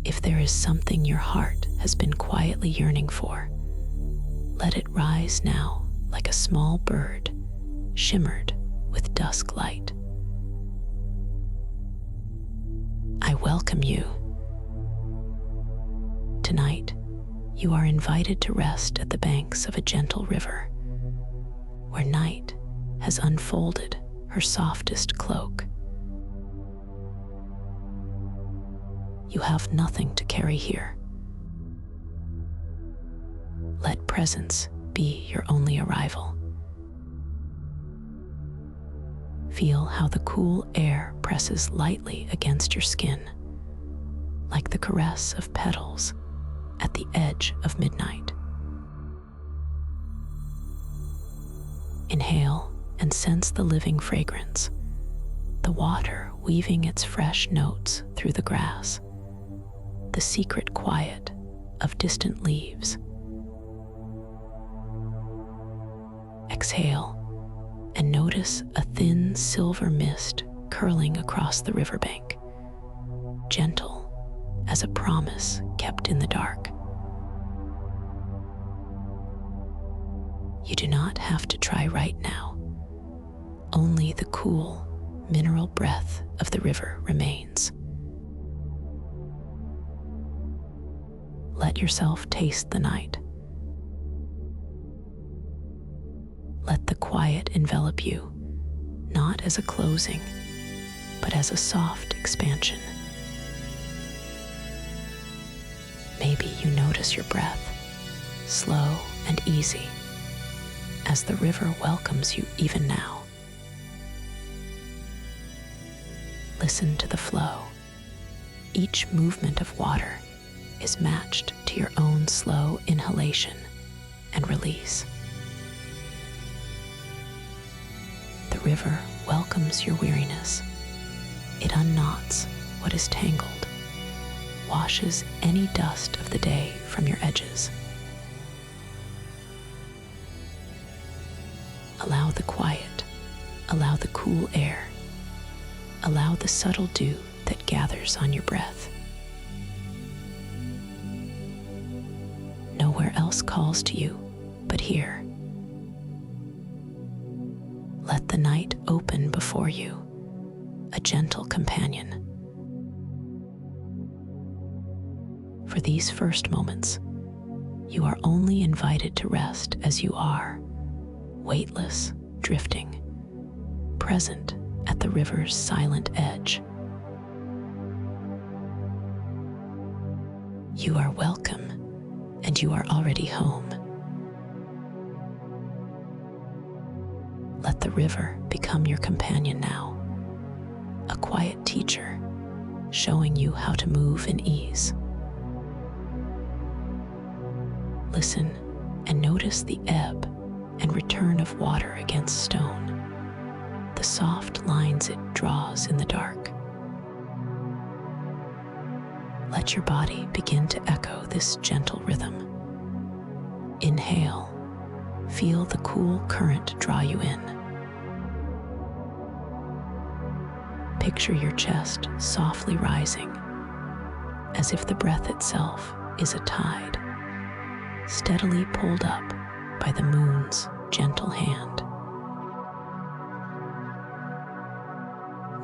If there is something your heart has been quietly yearning for, let it rise now like a small bird, shimmered with dusk light. I welcome you. Tonight, you are invited to rest at the banks of a gentle river, where night has unfolded her softest cloak. You have nothing to carry here. Let presence be your only arrival. Feel how the cool air presses lightly against your skin, like the caress of petals at the edge of midnight. Inhale and sense the living fragrance, the water weaving its fresh notes through the grass, the secret quiet of distant leaves. Exhale and notice a thin silver mist curling across the riverbank, gentle as a promise kept in the dark. You do not have to try right now. Only the cool, mineral breath of the river remains. Let yourself taste the night. Let the quiet envelop you, not as a closing, but as a soft expansion. Maybe you notice your breath, slow and easy, as the river welcomes you even now. Listen to the flow. Each movement of water is matched to your own slow inhalation and release. The river welcomes your weariness. It unknots what is tangled, washes any dust of the day from your edges. Allow the quiet, allow the cool air, allow the subtle dew that gathers on your breath. Nowhere else calls to you but here. Let the night open before you, a gentle companion. For these first moments, you are only invited to rest as you are, weightless, drifting, present at the river's silent edge. You are welcome, and you are already home. Let the river become your companion now, a quiet teacher, showing you how to move in ease. Listen and notice the ebb and return of water against stone, the soft lines it draws in the dark. Let your body begin to echo this gentle rhythm. Inhale, feel the cool current draw you in. Picture your chest softly rising, as if the breath itself is a tide, steadily pulled up by the moon's gentle hand.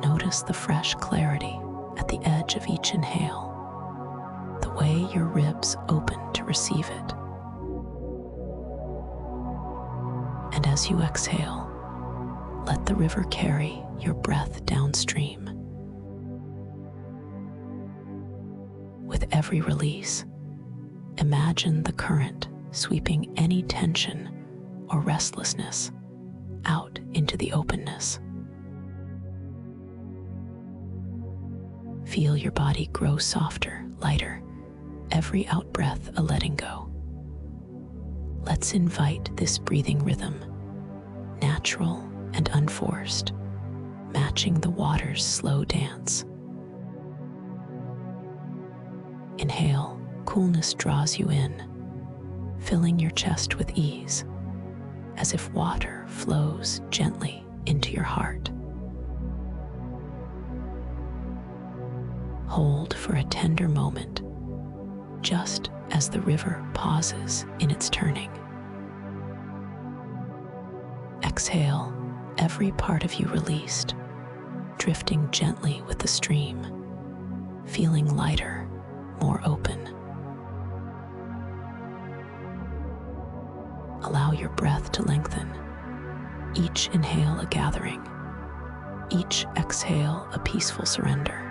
Notice the fresh clarity at the edge of each inhale, the way your ribs open to receive it. And as you exhale, let the river carry your breath downstream. With every release, imagine the current sweeping any tension or restlessness out into the openness. Feel your body grow softer, lighter, every out-breath a letting go. Let's invite this breathing rhythm, natural and unforced, matching the water's slow dance. Inhale, coolness draws you in, filling your chest with ease, as if water flows gently into your heart. Hold for a tender moment just as the river pauses in its turning. Exhale, every part of you released, drifting gently with the stream, feeling lighter, more open. Allow your breath to lengthen, each inhale a gathering, each exhale a peaceful surrender.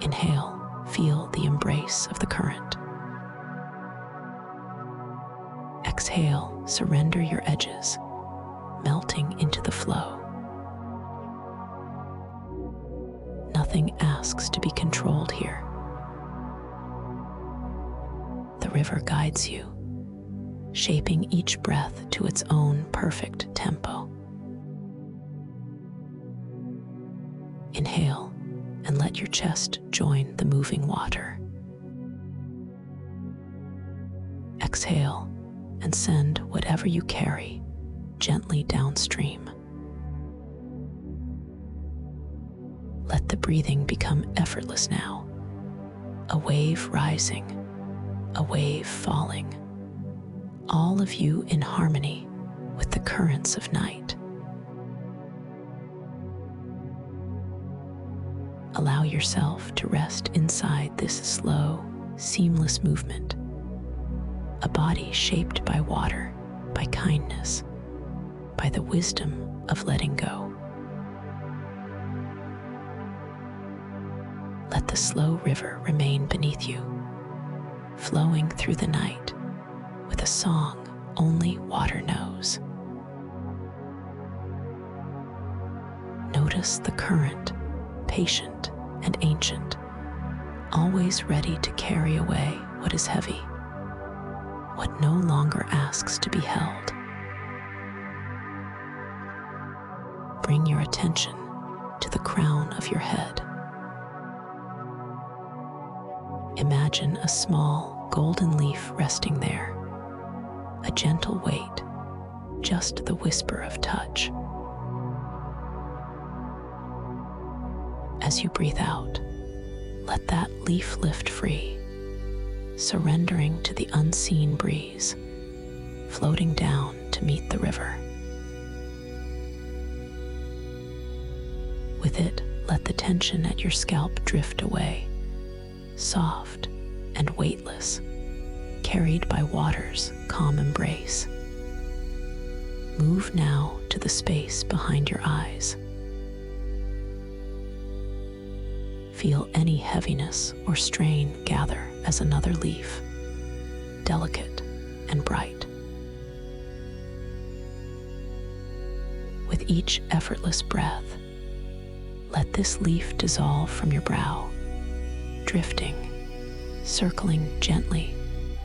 Inhale, feel the embrace of the current. Exhale, surrender your edges, melting into the flow. Nothing asks to be controlled here. The river guides you, shaping each breath to its own perfect tempo. Inhale and let your chest join the moving water. Exhale and send whatever you carry gently downstream. Let the breathing become effortless now, a wave rising, a wave falling, all of you in harmony with the currents of night. Allow yourself to rest inside this slow, seamless movement, a body shaped by water, by kindness, by the wisdom of letting go. Let the slow river remain beneath you, flowing through the night with a song only water knows. Notice the current, patient and ancient, always ready to carry away what is heavy, what no longer asks to be held. Bring your attention to the crown of your head. Imagine a small golden leaf resting there, a gentle weight, just the whisper of touch. As you breathe out, let that leaf lift free, surrendering to the unseen breeze, floating down to meet the river. With it, let the tension at your scalp drift away, soft and weightless, carried by water's calm embrace. Move now to the space behind your eyes. Feel any heaviness or strain gather as another leaf, delicate and bright. With each effortless breath, let this leaf dissolve from your brow, drifting, circling gently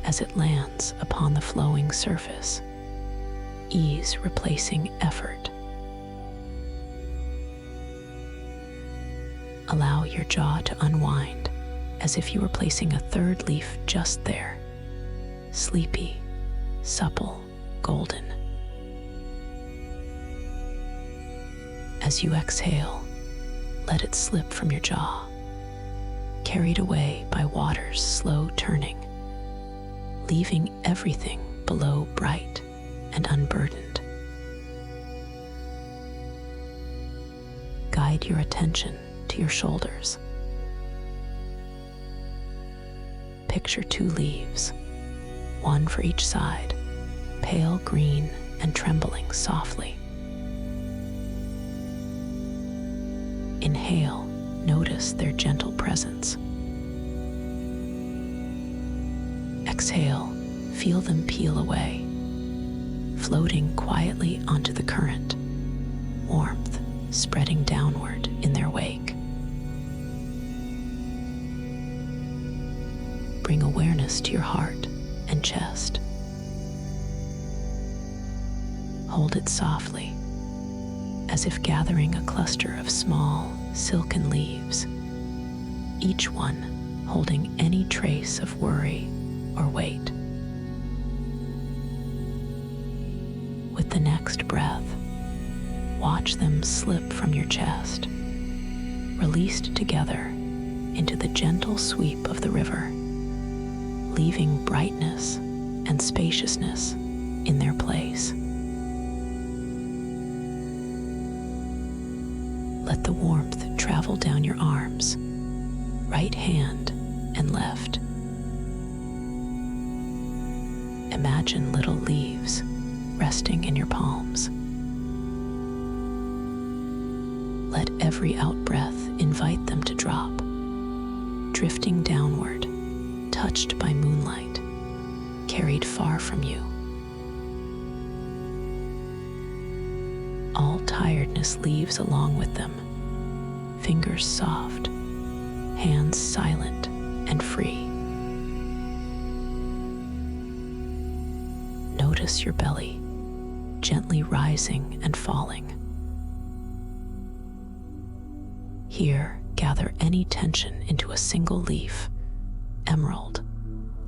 as it lands upon the flowing surface, ease replacing effort. Allow your jaw to unwind as if you were placing a third leaf just there, sleepy, supple, golden. As you exhale, let it slip from your jaw, carried away by water's slow turning, leaving everything below bright and unburdened. Guide your attention to your shoulders. Picture two leaves, one for each side, pale green and trembling softly. Inhale, notice their gentle presence. Exhale, feel them peel away, floating quietly onto the current, warmth spreading downward in their wake. Bring awareness to your heart and chest. Hold it softly, as if gathering a cluster of small, silken leaves, each one holding any trace of worry or weight. With the next breath, watch them slip from your chest, released together into the gentle sweep of the river, leaving brightness and spaciousness in their place. Let the warmth travel down your arms, right hand and left. Imagine little leaves resting in your palms. Let every out-breath invite them to drop, drifting downward, touched by moonlight, carried far from you. All tiredness leaves along with them, fingers soft, hands silent and free. Notice your belly, gently rising and falling. Here, gather any tension into a single leaf, emerald,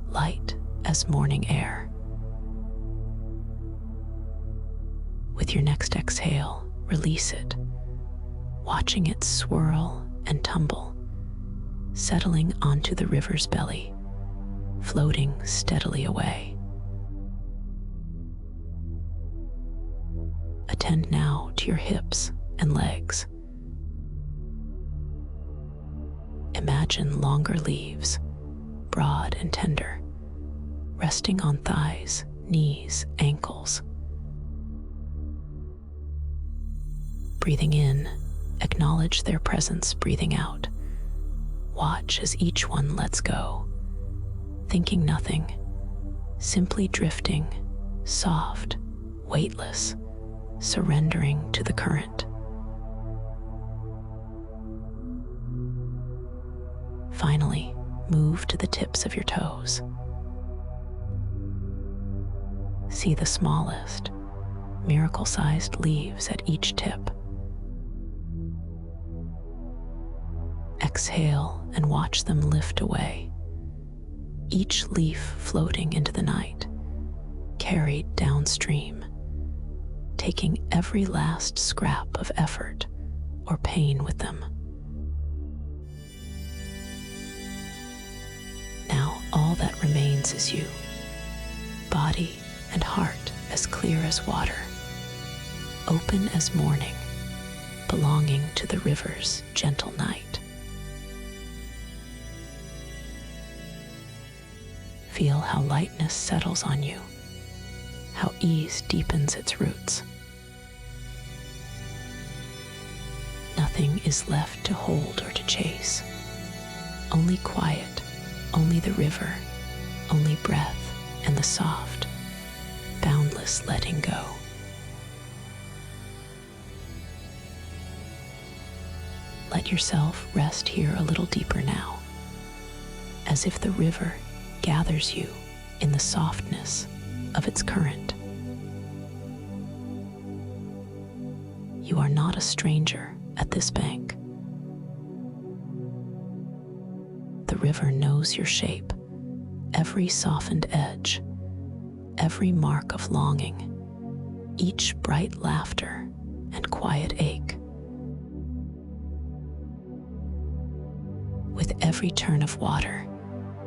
light as morning air. With your next exhale, release it, watching it swirl and tumble, settling onto the river's belly, floating steadily away. Attend now to your hips and legs. Imagine longer leaves, broad and tender, resting on thighs, knees, ankles. Breathing in, acknowledge their presence. Breathing out, watch as each one lets go, thinking nothing, simply drifting, soft, weightless, surrendering to the current. Finally, move to the tips of your toes. See the smallest, miracle-sized leaves at each tip. Exhale and watch them lift away, each leaf floating into the night, carried downstream, taking every last scrap of effort or pain with them. Now all that remains is you, body and heart as clear as water, open as morning, belonging to the river's gentle night. Feel how lightness settles on you, how ease deepens its roots. Nothing is left to hold or to chase. Only quiet, only the river, only breath and the soft, boundless letting go. Let yourself rest here a little deeper now, as if the river gathers you in the softness of its current. You are not a stranger at this bank. The river knows your shape, every softened edge, every mark of longing, each bright laughter and quiet ache. With every turn of water,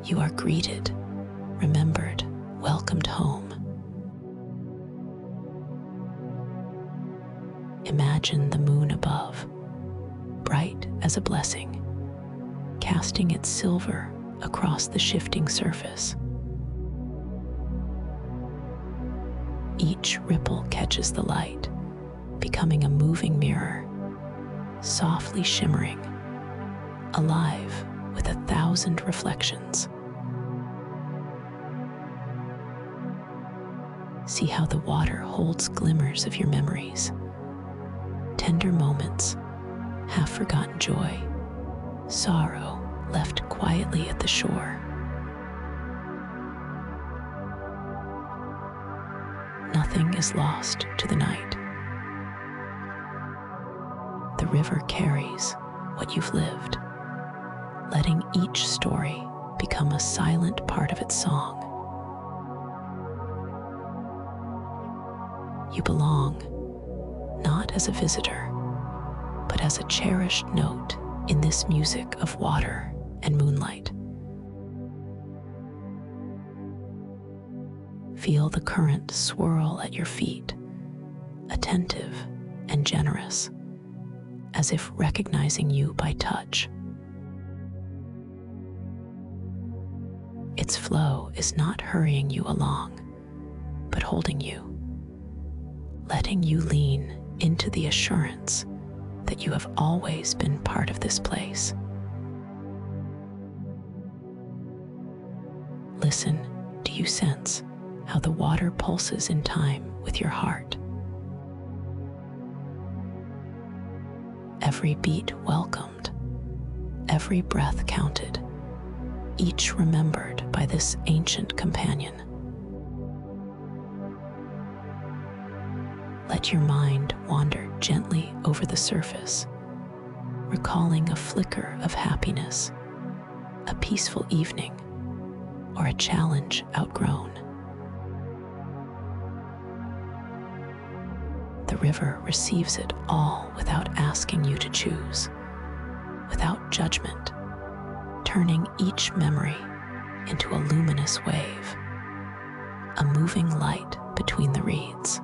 you are greeted, remembered, welcomed home. Imagine the moon above, bright as a blessing, casting its silver across the shifting surface. Each ripple catches the light, becoming a moving mirror, softly shimmering, alive with 1,000 reflections. See how the water holds glimmers of your memories, tender moments, half-forgotten joy, sorrow left quietly at the shore. Nothing is lost to the night. The river carries what you've lived, letting each story become a silent part of its song. You belong, not as a visitor, but as a cherished note in this music of water and moonlight. Feel the current swirl at your feet, attentive and generous, as if recognizing you by touch. Its flow is not hurrying you along, but holding you, letting you lean into the assurance that you have always been part of this place. Listen, do you sense how the water pulses in time with your heart? Every beat welcomed, every breath counted, each remembered by this ancient companion. Let your mind wander gently over the surface, recalling a flicker of happiness, a peaceful evening, or a challenge outgrown. The river receives it all without asking you to choose, without judgment, turning each memory into a luminous wave, a moving light between the reeds.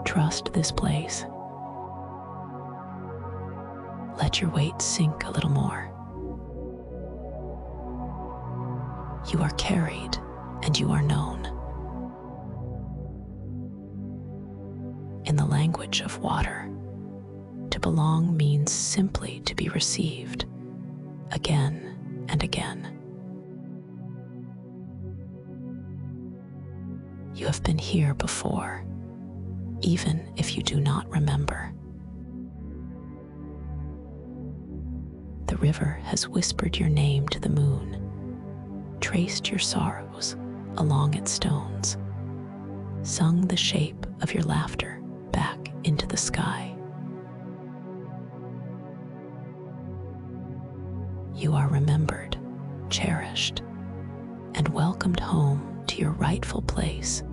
Trust this place. Let your weight sink a little more. You are carried and you are known. In the language of water, to belong means simply to be received again and again. You have been here before, even if you do not remember. The river has whispered your name to the moon, traced your sorrows along its stones, sung the shape of your laughter back into the sky. You are remembered, cherished, and welcomed home to your rightful place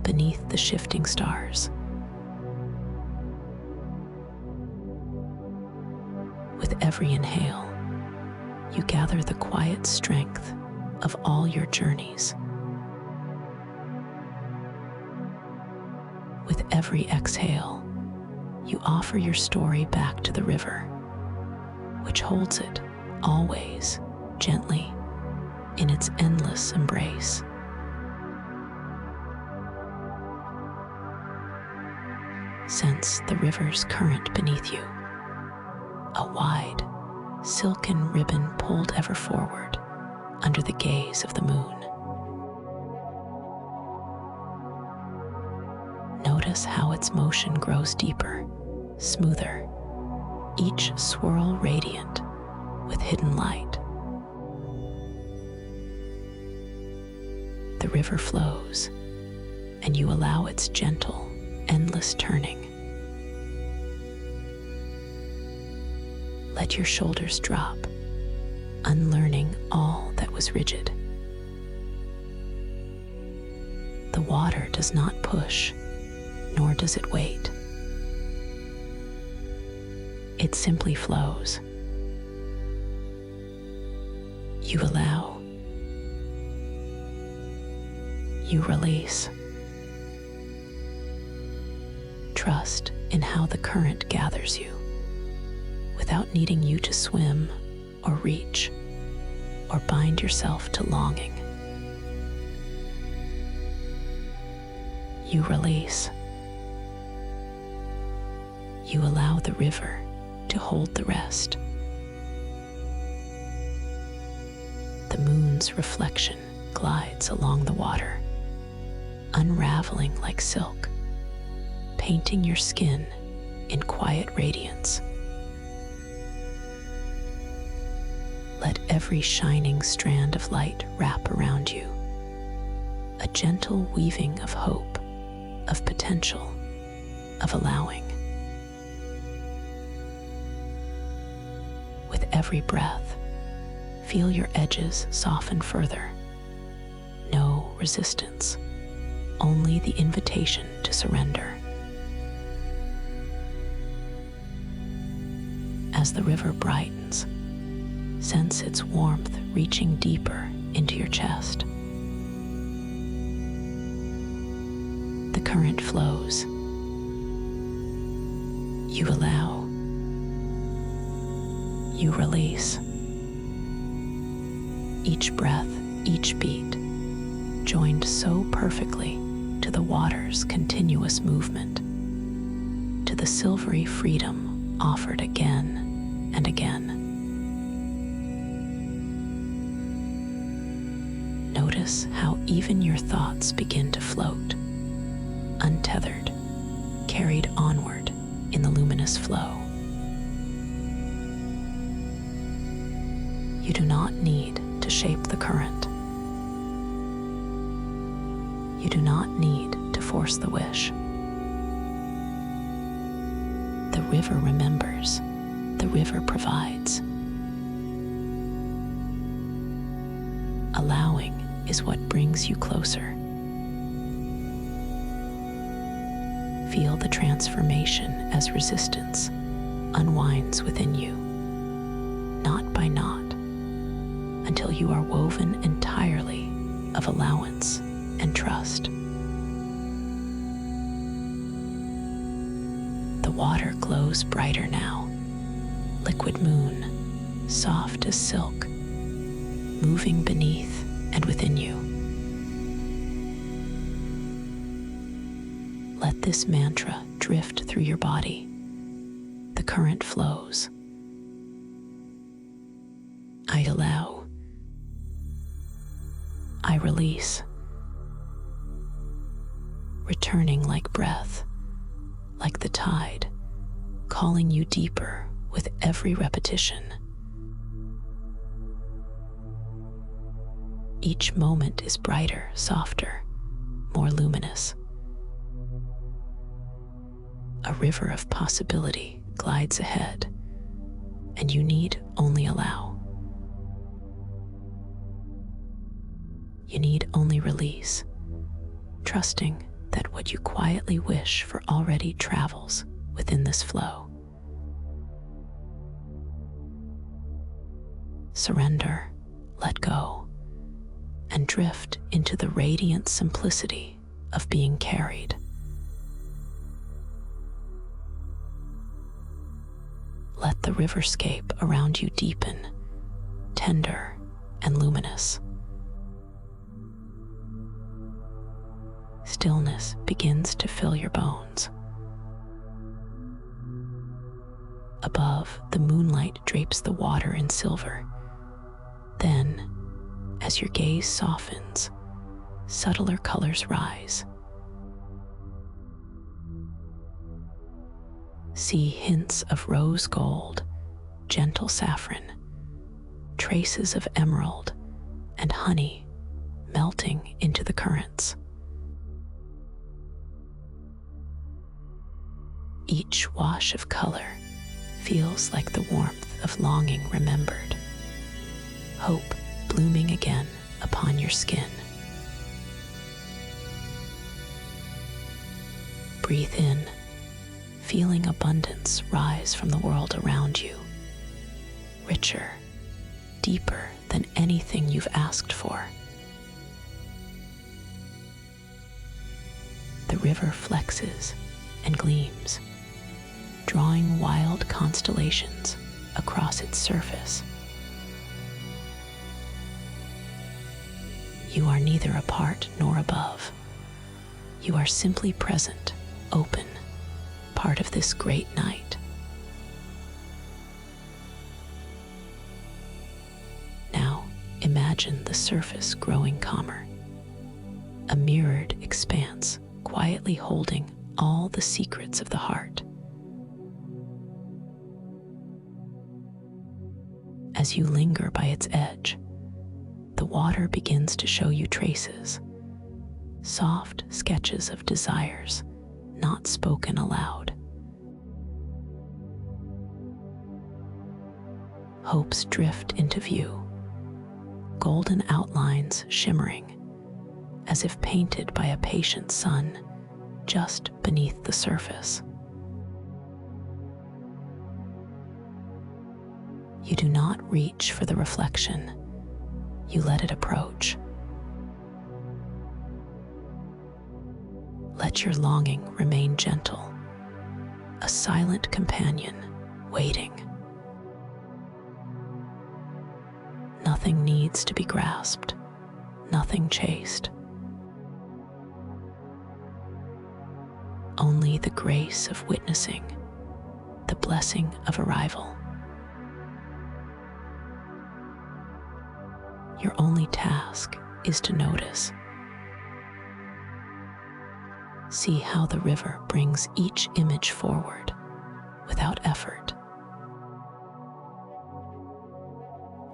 beneath the shifting stars. With every inhale, you gather the quiet strength of all your journeys. With every exhale, you offer your story back to the river, which holds it always gently in its endless embrace. Sense the river's current beneath you, a wide, silken ribbon pulled ever forward under the gaze of the moon. Notice how its motion grows deeper, smoother, each swirl radiant with hidden light. The river flows, and you allow its gentle, endless turning. Let your shoulders drop, unlearning all that was rigid. The water does not push, nor does it wait. It simply flows. You allow. You release. Trust in how the current gathers you, without needing you to swim or reach or bind yourself to longing. You release. You allow the river to hold the rest. The moon's reflection glides along the water, unraveling like silk, painting your skin in quiet radiance. Let every shining strand of light wrap around you, a gentle weaving of hope, of potential, of allowing. With every breath, feel your edges soften further. No resistance, only the invitation to surrender. As the river brightens, sense its warmth reaching deeper into your chest. The current flows. You allow. You release. Each breath, each beat, joined so perfectly to the water's continuous movement, to the silvery freedom offered again and again. Notice how even your thoughts begin to float, untethered, carried onward in the luminous flow. You do not need to shape the current. You do not need to force the wish. The river remembers, the river provides. Allowing is what brings you closer. Feel the transformation as resistance unwinds within you, knot by knot, until you are woven entirely of allowance and trust. The water glows brighter now, liquid moon, soft as silk, moving beneath and within you. Let this mantra drift through your body. The current flows. I allow. I release. Returning like breath, like the tide, calling you deeper with every repetition. Each moment is brighter, softer, more luminous. A river of possibility glides ahead, and you need only allow. You need only release, trusting that what you quietly wish for already travels within this flow. Surrender, let go, and drift into the radiant simplicity of being carried. Let the riverscape around you deepen, tender and luminous. Stillness begins to fill your bones. Above, the moonlight drapes the water in silver. Then, as your gaze softens, subtler colors rise. See hints of rose gold, gentle saffron, traces of emerald, and honey melting into the currents. Each wash of color feels like the warmth of longing remembered, hope blooming again upon your skin. Breathe in, feeling abundance rise from the world around you, richer, deeper than anything you've asked for. The river flexes and gleams, drawing wild constellations across its surface. You are neither apart nor above. You are simply present, open, part of this great night. Now, imagine the surface growing calmer, a mirrored expanse quietly holding all the secrets of the heart. As you linger by its edge, the water begins to show you traces, soft sketches of desires not spoken aloud. Hopes drift into view, golden outlines shimmering, as if painted by a patient sun just beneath the surface. You do not reach for the reflection, you let it approach. Let your longing remain gentle, a silent companion waiting. Nothing needs to be grasped, nothing chased. Only the grace of witnessing, the blessing of arrival. Your only task is to notice. See how the river brings each image forward without effort.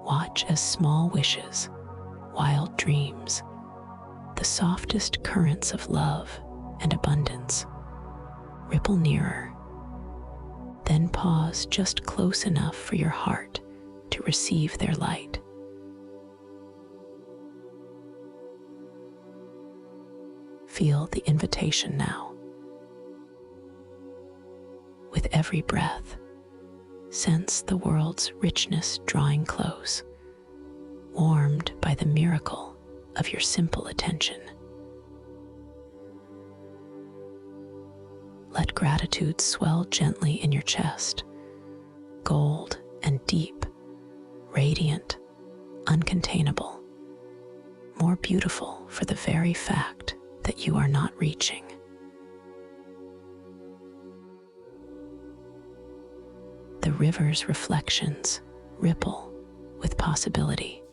Watch as small wishes, wild dreams, the softest currents of love and abundance ripple nearer, then pause just close enough for your heart to receive their light. Feel the invitation now. With every breath, sense the world's richness drawing close, warmed by the miracle of your simple attention. Let gratitude swell gently in your chest, gold and deep, radiant, uncontainable, more beautiful for the very fact that you are not reaching. The river's reflections ripple with possibility.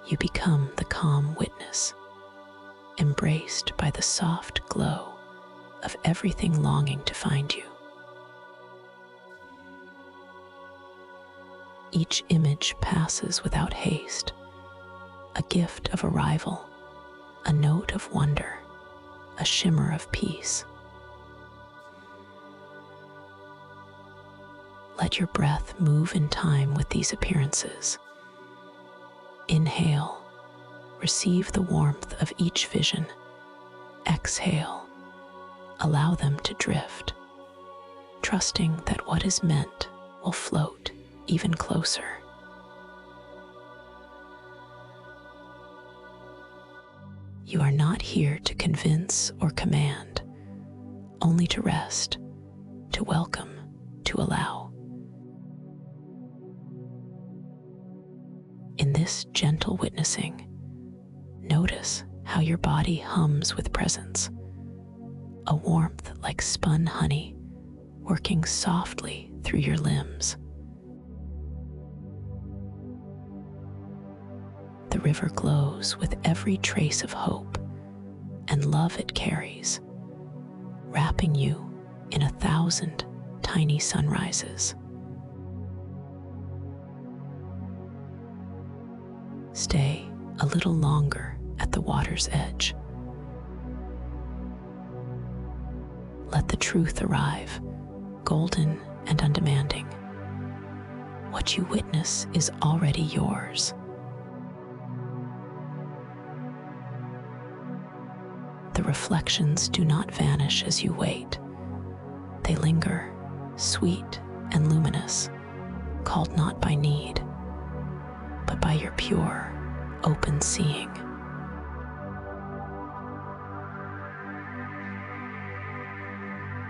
You become the calm witness, embraced by the soft glow of everything longing to find you. Each image passes without haste, a gift of arrival, a note of wonder, a shimmer of peace. Let your breath move in time with these appearances. Inhale, receive the warmth of each vision. Exhale, allow them to drift, trusting that what is meant will float even closer. You are not here to convince or command, only to rest, to welcome, to allow. In this gentle witnessing, notice how your body hums with presence, a warmth like spun honey working softly through your limbs. The river glows with every trace of hope and love it carries, wrapping you in 1,000 tiny sunrises. Stay a little longer at the water's edge. Let the truth arrive, golden and undemanding. What you witness is already yours. The reflections do not vanish as you wait. They linger, sweet and luminous, called not by need, but by your pure, open seeing.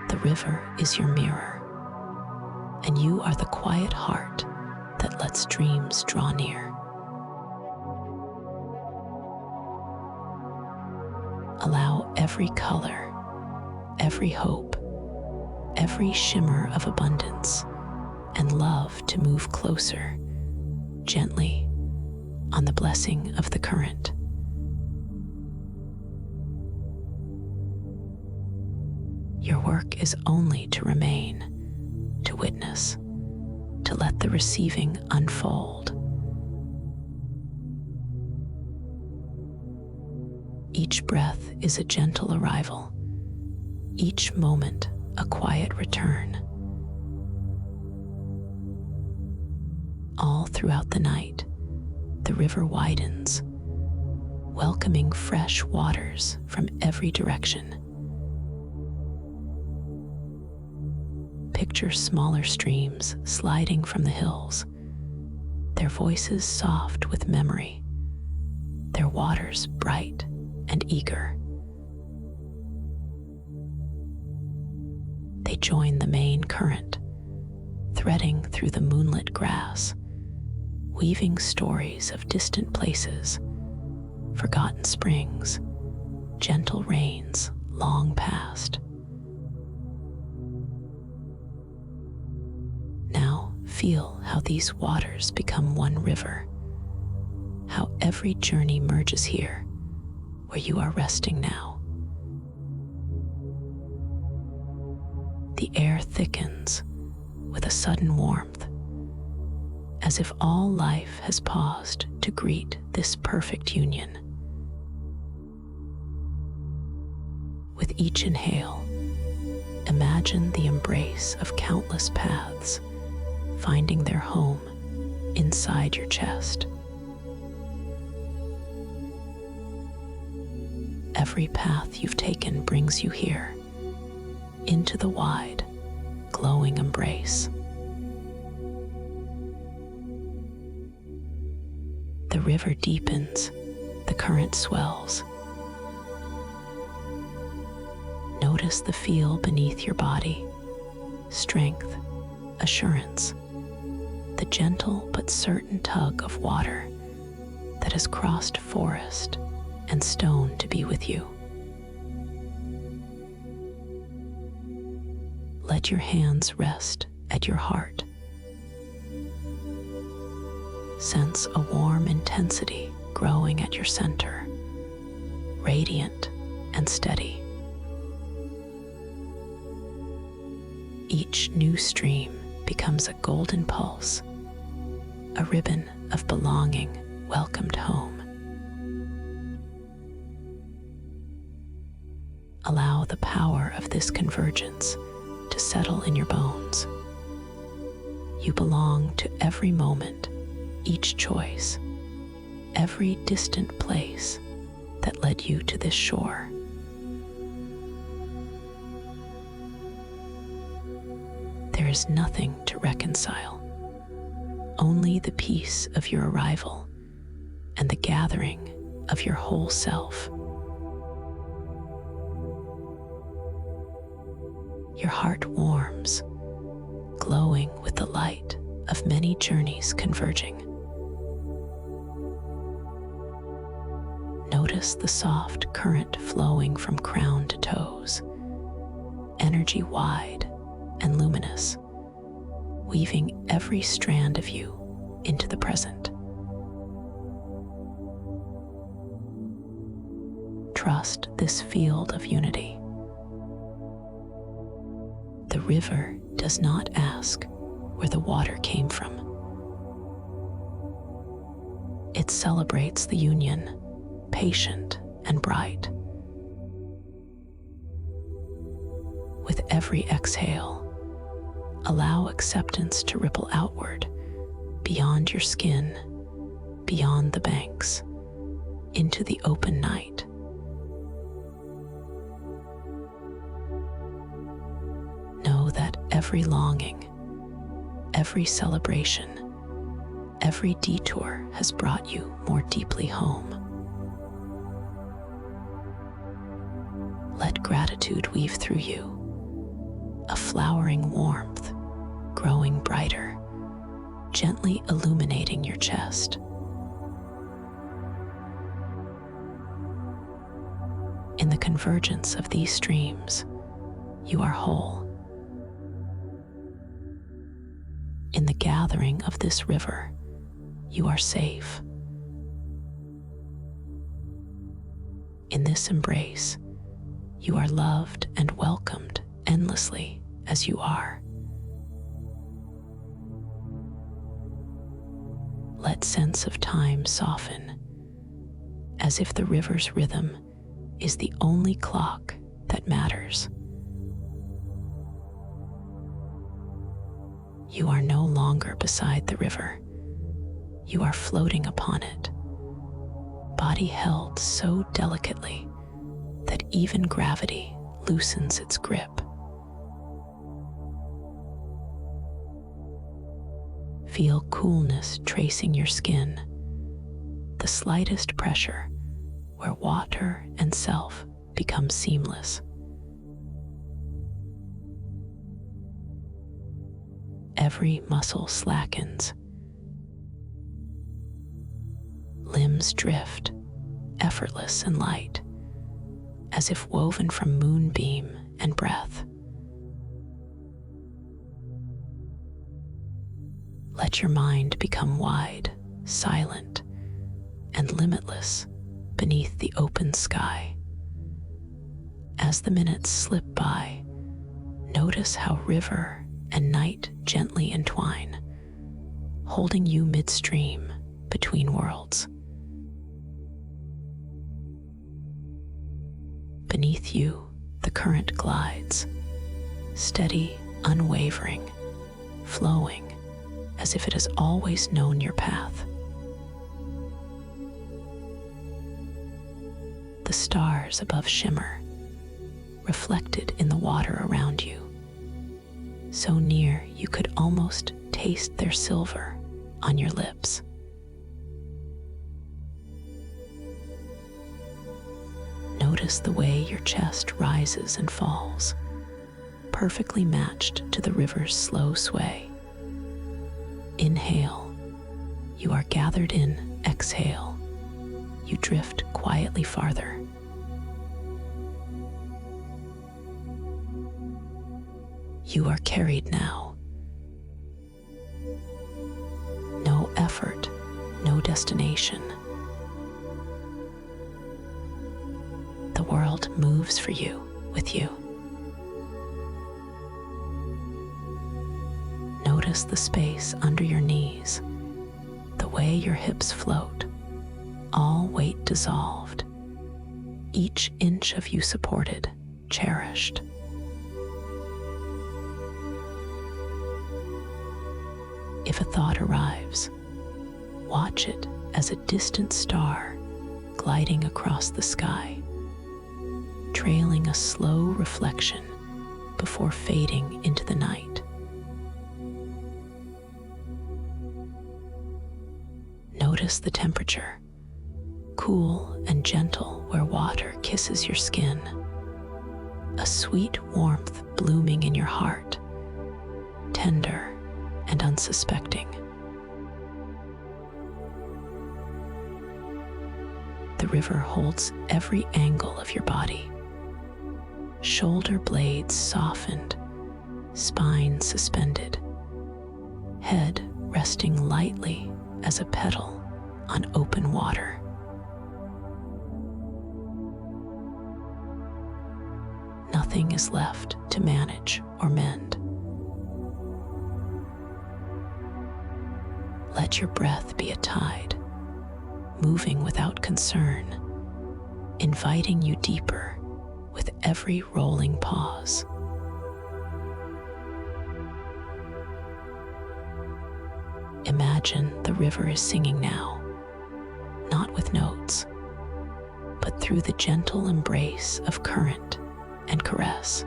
The river is your mirror, and you are the quiet heart that lets dreams draw near. Allow every color, every hope, every shimmer of abundance and love to move closer, gently, on the blessing of the current. Your work is only to remain, to witness, to let the receiving unfold. Each breath is a gentle arrival, each moment a quiet return. All throughout the night, the river widens, welcoming fresh waters from every direction. Picture smaller streams sliding from the hills, their voices soft with memory, their waters bright and eager. They join the main current, threading through the moonlit grass, weaving stories of distant places, forgotten springs, gentle rains long past. Now feel how these waters become one river, how every journey merges here, where you are resting now. The air thickens with a sudden warmth, as if all life has paused to greet this perfect union. With each inhale, imagine the embrace of countless paths finding their home inside your chest. Every path you've taken brings you here, into the wide, glowing embrace. The river deepens, the current swells. Notice the feel beneath your body, strength, assurance, the gentle but certain tug of water that has crossed forest and stone to be with you. Let your hands rest at your heart. Sense a warm intensity growing at your center, radiant and steady. Each new stream becomes a golden pulse, a ribbon of belonging welcomed home. Allow the power of this convergence to settle in your bones. You belong to every moment, each choice, every distant place that led you to this shore. There is nothing to reconcile, only the peace of your arrival and the gathering of your whole self. Your heart warms, glowing with the light of many journeys converging. Notice the soft current flowing from crown to toes, energy wide and luminous, weaving every strand of you into the present. Trust this field of unity. The river does not ask where the water came from. It celebrates the union, patient and bright. With every exhale, allow acceptance to ripple outward, beyond your skin, beyond the banks, into the open night. Know that every longing, every celebration, every detour has brought you more deeply home. Let gratitude weave through you, a flowering warmth, growing brighter, gently illuminating your chest. In the convergence of these streams, you are whole. In the gathering of this river, you are safe. In this embrace, you are loved and welcomed endlessly as you are. Let sense of time soften, as if the river's rhythm is the only clock that matters. You are no longer beside the river. You are floating upon it, body held so delicately that even gravity loosens its grip. Feel coolness tracing your skin, the slightest pressure where water and self become seamless. Every muscle slackens. Limbs drift, effortless and light, as if woven from moonbeam and breath. Let your mind become wide, silent, and limitless beneath the open sky. As the minutes slip by, notice how river and night gently entwine, holding you midstream between worlds. Beneath you, the current glides, steady, unwavering, flowing as if it has always known your path. The stars above shimmer, reflected in the water around you, so near you could almost taste their silver on your lips. Notice the way your chest rises and falls, perfectly matched to the river's slow sway. Inhale, you are gathered in. Exhale, you drift quietly farther. You are carried now. No effort, no destination. The world moves for you, with you. Notice the space under your knees, the way your hips float, all weight dissolved, each inch of you supported, cherished. If a thought arrives, watch it as a distant star gliding across the sky, trailing a slow reflection before fading into the night. Notice the temperature, cool and gentle where water kisses your skin, a sweet warmth blooming in your heart, tender and unsuspecting. The river holds every angle of your body. Shoulder blades softened, spine suspended, head resting lightly as a petal on open water. Nothing is left to manage or mend. Let your breath be a tide, moving without concern, inviting you deeper with every rolling pause. Imagine the river is singing now, not with notes, but through the gentle embrace of current and caress.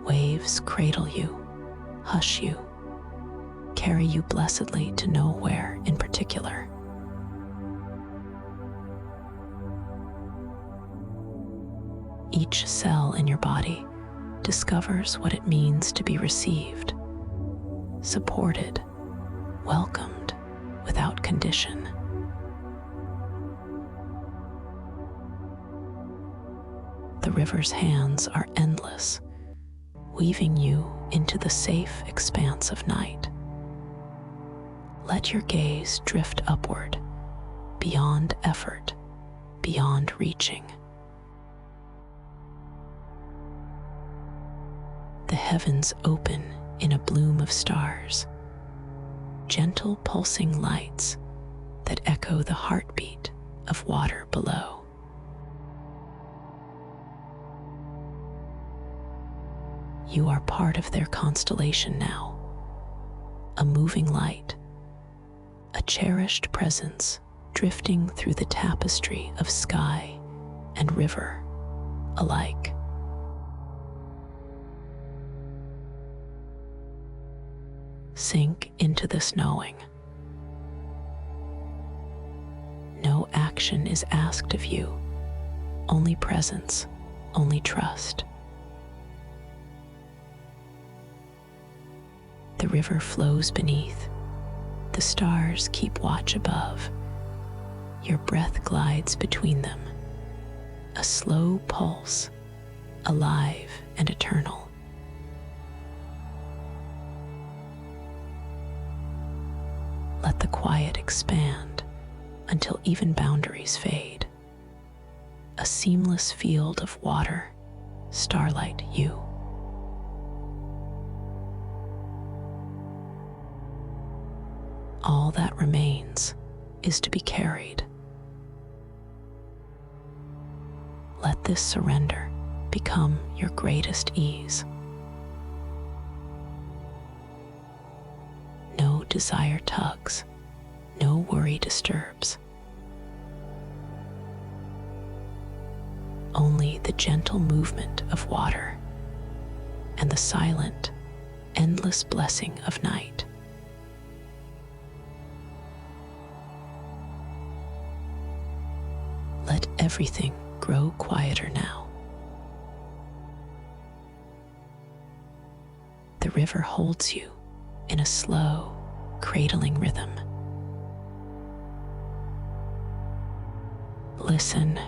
Waves cradle you, hush you, carry you blessedly to nowhere in particular. Each cell in your body discovers what it means to be received, supported, welcomed without condition. The river's hands are endless, weaving you into the safe expanse of night. Let your gaze drift upward, beyond effort, beyond reaching. The heavens open in a bloom of stars, gentle pulsing lights that echo the heartbeat of water below. You are part of their constellation now, a moving light, a cherished presence drifting through the tapestry of sky and river alike. Sink into this knowing. No action is asked of you, only presence, only trust. The river flows beneath, the stars keep watch above. Your breath glides between them, a slow pulse, alive and eternal. Let the quiet expand until even boundaries fade. A seamless field of water, starlight, you. All that remains is to be carried. Let this surrender become your greatest ease. No desire tugs, no worry disturbs. Only the gentle movement of water and the silent, endless blessing of night. Let everything grow quieter now. The river holds you in a slow, cradling rhythm. Listen.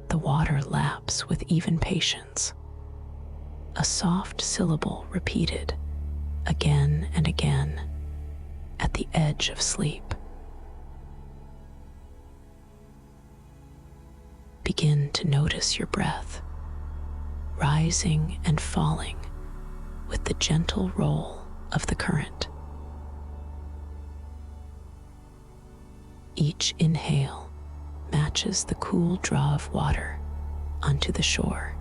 The water laps with even patience, a soft syllable repeated again and again at the edge of sleep. Begin to notice your breath, rising and falling with the gentle roll of the current. Each inhale matches the cool draw of water onto the shore.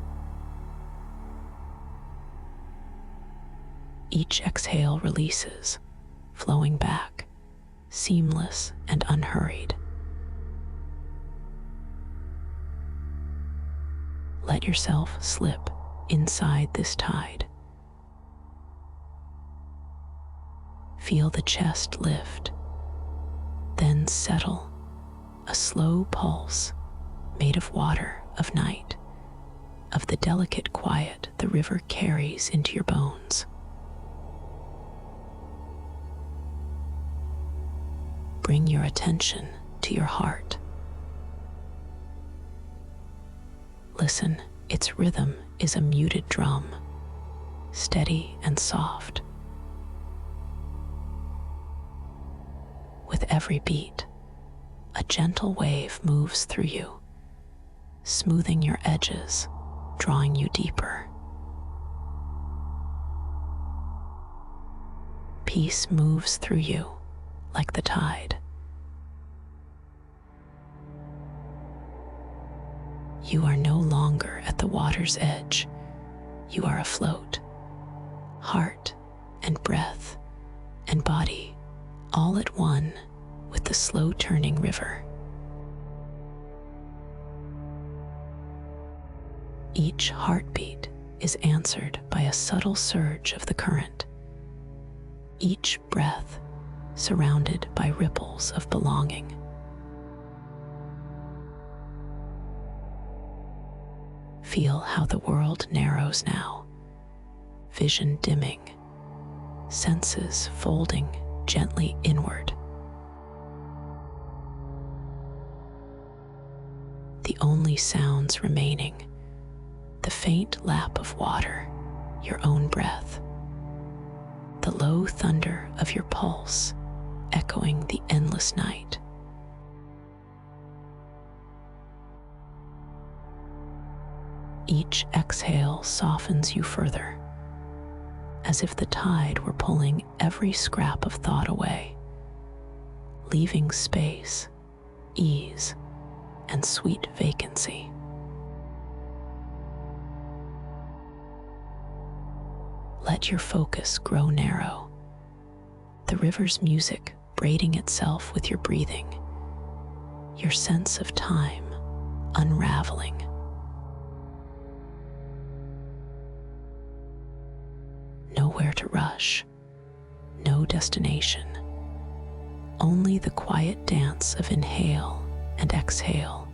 Each exhale releases, flowing back, seamless and unhurried. Let yourself slip inside this tide. Feel the chest lift, then settle, a slow pulse made of water, of night, of the delicate quiet the river carries into your bones. Bring your attention to your heart. Listen, its rhythm is a muted drum, steady and soft. With every beat, a gentle wave moves through you, smoothing your edges, drawing you deeper. Peace moves through you like the tide. You are no longer at the water's edge. You are afloat. Heart and breath and body all at one with the slow turning river. Each heartbeat is answered by a subtle surge of the current. Each breath surrounded by ripples of belonging. Feel how the world narrows now, vision dimming, senses folding gently inward. The only sounds remaining, the faint lap of water, your own breath, the low thunder of your pulse echoing the endless night. Each exhale softens you further, as if the tide were pulling every scrap of thought away, leaving space, ease, and sweet vacancy. Let your focus grow narrow, the river's music braiding itself with your breathing, your sense of time unraveling. Nowhere nowhere to rush, no destination, only the quiet dance of inhale and exhale,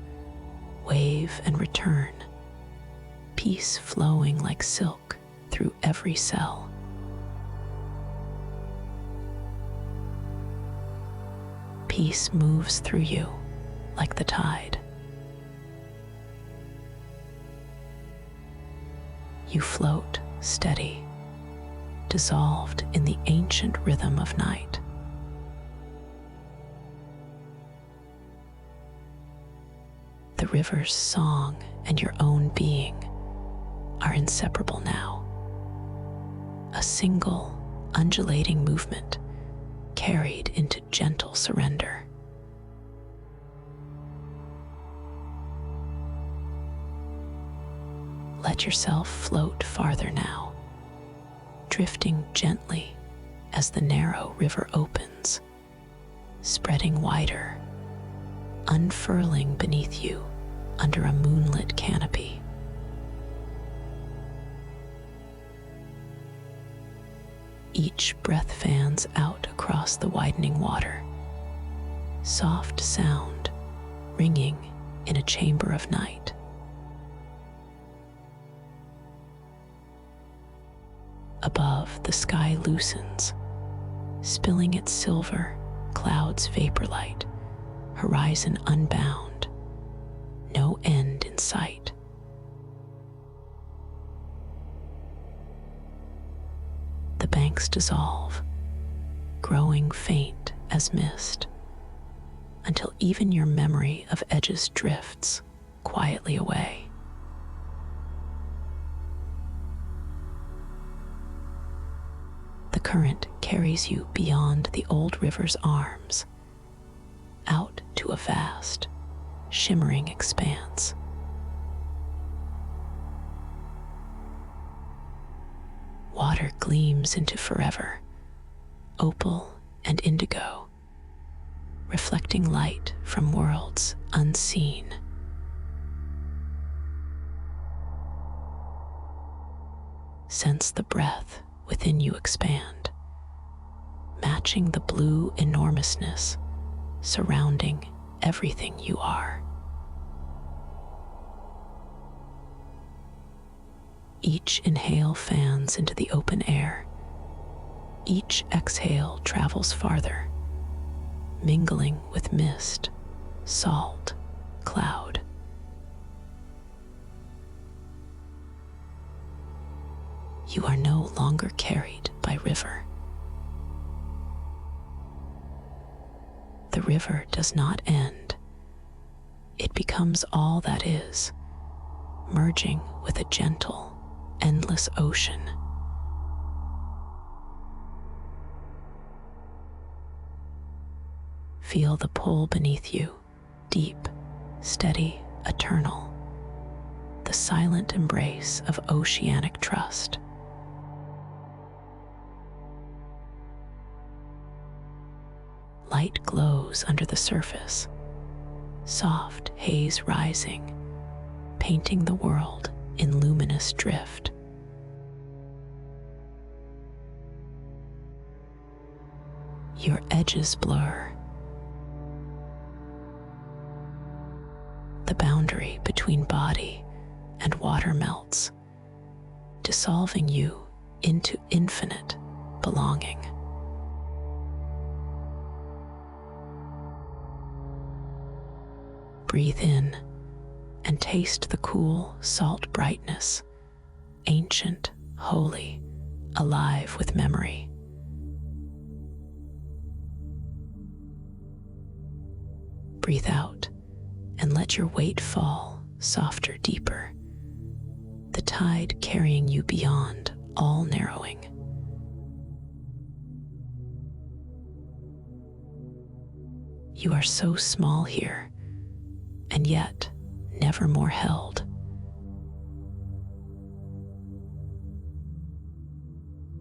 wave and return, peace flowing like silk through every cell. Peace moves through you like the tide. You float steady, dissolved in the ancient rhythm of night. The river's song and your own being are inseparable now. A single, undulating movement carried into gentle surrender. Let yourself float farther now, drifting gently as the narrow river opens, spreading wider, unfurling beneath you under a moonlit canopy. Each breath fans out across the widening water, soft sound ringing in a chamber of night. Above, the sky loosens, spilling its silver, clouds vapor light, horizon unbound, no end in sight. The banks dissolve, growing faint as mist, until even your memory of edges drifts quietly away. The current carries you beyond the old river's arms, out to a vast, shimmering expanse. Water gleams into forever, opal and indigo, reflecting light from worlds unseen. Sense the breath within you expand, matching the blue enormousness surrounding everything you are. Each inhale fans into the open air. Each exhale travels farther, mingling with mist, salt, cloud. You are no longer carried by river. The river does not end. It becomes all that is, merging with a gentle, endless ocean. Feel the pull beneath you, deep, steady, eternal, the silent embrace of oceanic trust. Light glows under the surface, soft haze rising, painting the world in luminous drift. Your edges blur. The boundary between body and water melts, dissolving you into infinite belonging. Breathe in and taste the cool, salt brightness, ancient, holy, alive with memory. Breathe out and let your weight fall, softer, deeper, the tide carrying you beyond all narrowing. You are so small here, and yet never more held.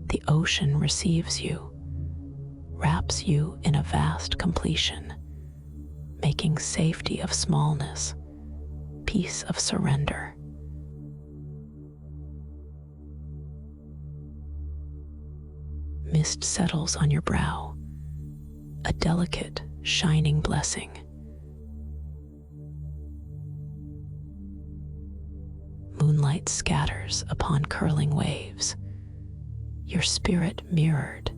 The ocean receives you, wraps you in a vast completion, making safety of smallness, peace of surrender. mist settles on your brow, a delicate, shining blessing. Moonlight scatters upon curling waves, your spirit mirrored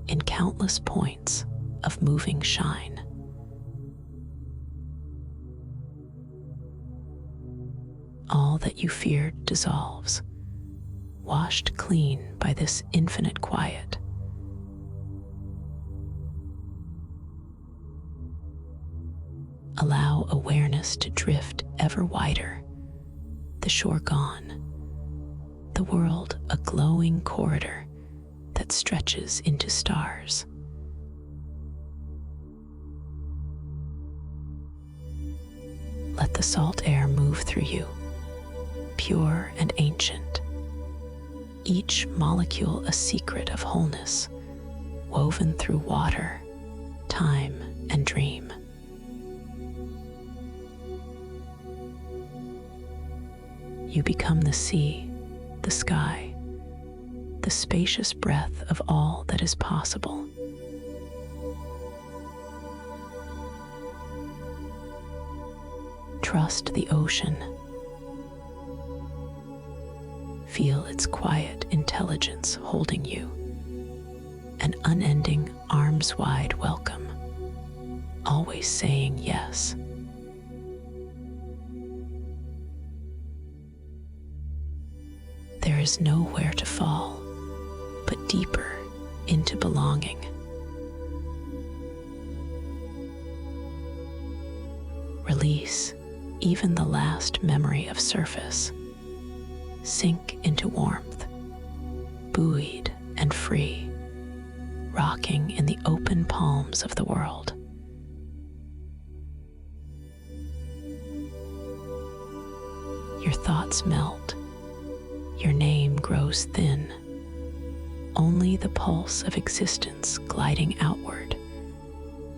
in countless points of moving shine. All that you feared dissolves, washed clean by this infinite quiet. Allow awareness to drift ever wider, the shore gone, the world a glowing corridor that stretches into stars. Let the salt air move through you, pure and ancient, each molecule a secret of wholeness, woven through water, time, and dream. You become the sea, the sky, the spacious breath of all that is possible. Trust the ocean. Feel its quiet intelligence holding you, an unending arms-wide welcome, always saying yes. There is nowhere to fall but deeper into belonging. Release even the last memory of surface. Sink into warmth, buoyed and free, rocking in the open palms of the world. Your thoughts melt, your name grows thin, only the pulse of existence gliding outward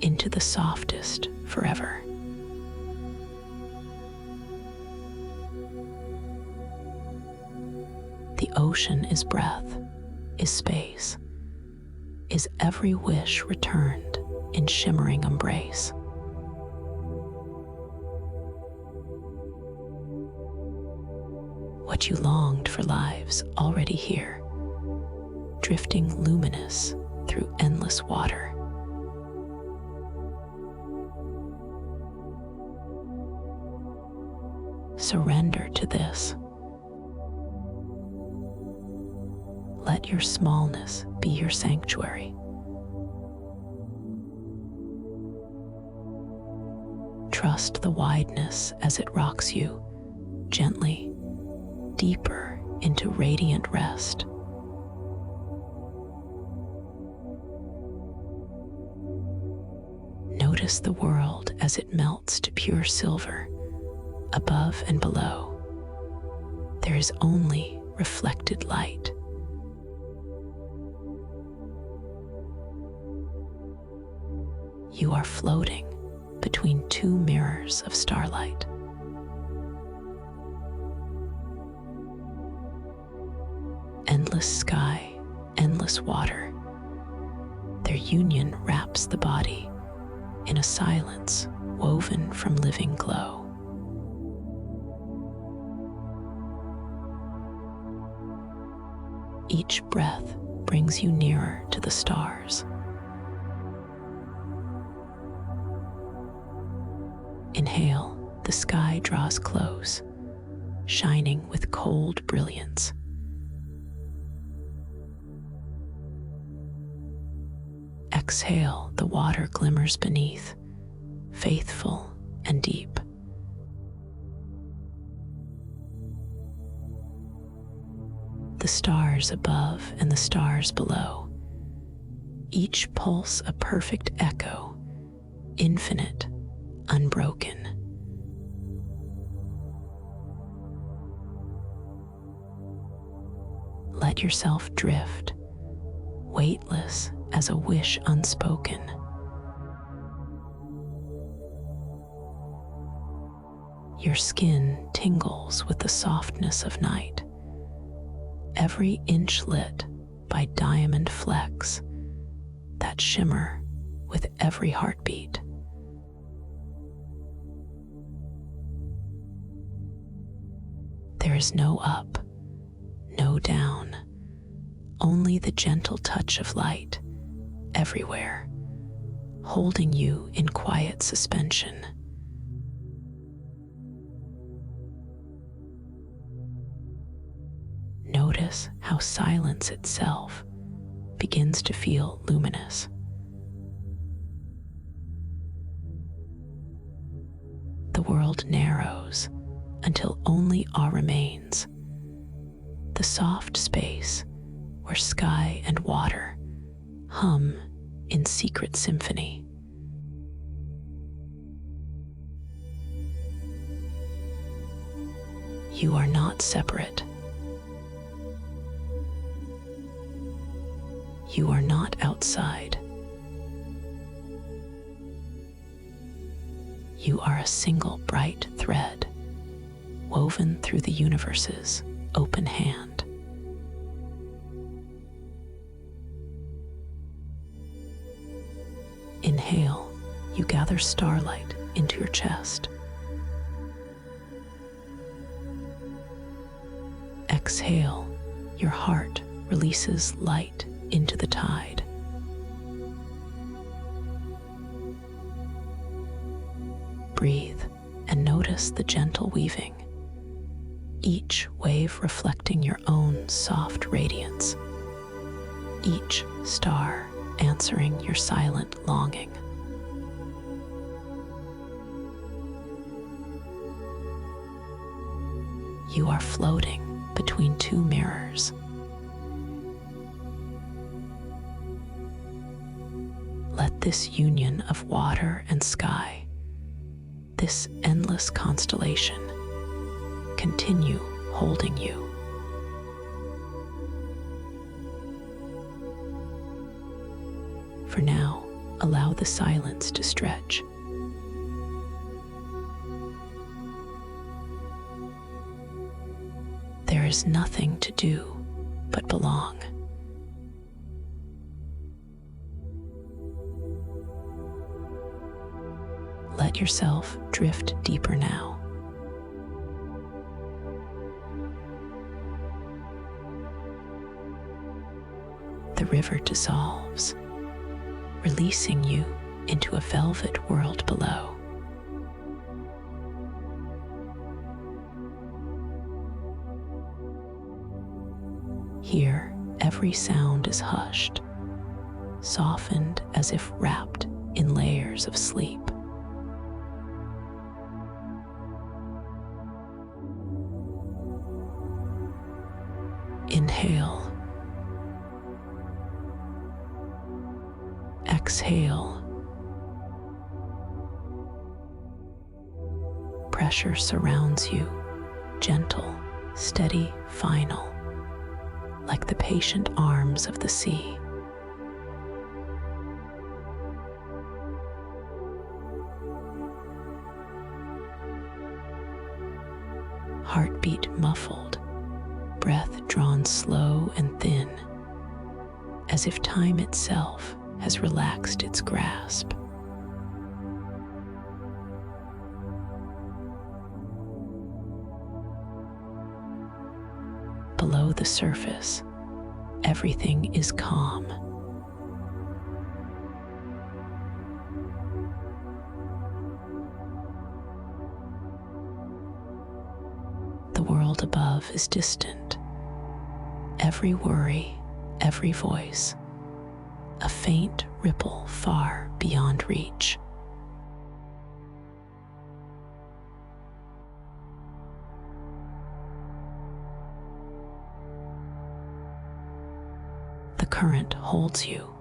into the softest forever. The ocean is breath, is space, is every wish returned in shimmering embrace. What you longed for lives already here, drifting luminous through endless water. Surrender to this. Let your smallness be your sanctuary. Trust the wideness as it rocks you gently, deeper into radiant rest. Notice the world as it melts to pure silver. Above and below, there is only reflected light. You are floating between two mirrors of starlight. Endless sky, endless water. Their union wraps the body in a silence woven from living glow. Each breath brings you nearer to the stars. Inhale, the sky draws close, shining with cold brilliance. Exhale, the water glimmers beneath, faithful and deep. The stars above and the stars below, each pulse a perfect echo, infinite, unbroken. Let yourself drift, weightless as a wish unspoken. Your skin tingles with the softness of night, every inch lit by diamond flecks that shimmer with every heartbeat. There is no up, no down, only the gentle touch of light everywhere, holding you in quiet suspension. Notice how silence itself begins to feel luminous. The world narrows until only awe remains, the soft space where sky and water hum in secret symphony. You are not separate. You are not outside. You are a single bright thread woven through the universe's open hand. Inhale, you gather starlight into your chest. Exhale, your heart releases light into the tide. Breathe and notice the gentle weaving, each wave reflecting your own soft radiance, each star answering your silent longing. You are floating between two mirrors. Let this union of water and sky, this endless constellation, continue holding you. For now, allow the silence to stretch. There is nothing to do but belong. Let yourself drift deeper now. The river dissolves, releasing you into a velvet world below. Here, every sound is hushed, softened as if wrapped in layers of sleep. Inhale. Exhale. Pressure surrounds you, gentle, steady, final, like the patient arms of the sea. Heartbeat muffled, breath drawn slow and thin, as if time itself has relaxed its grasp. Below the surface, everything is calm. The world above is distant. Every worry, every voice, a faint ripple far beyond reach. The current holds you,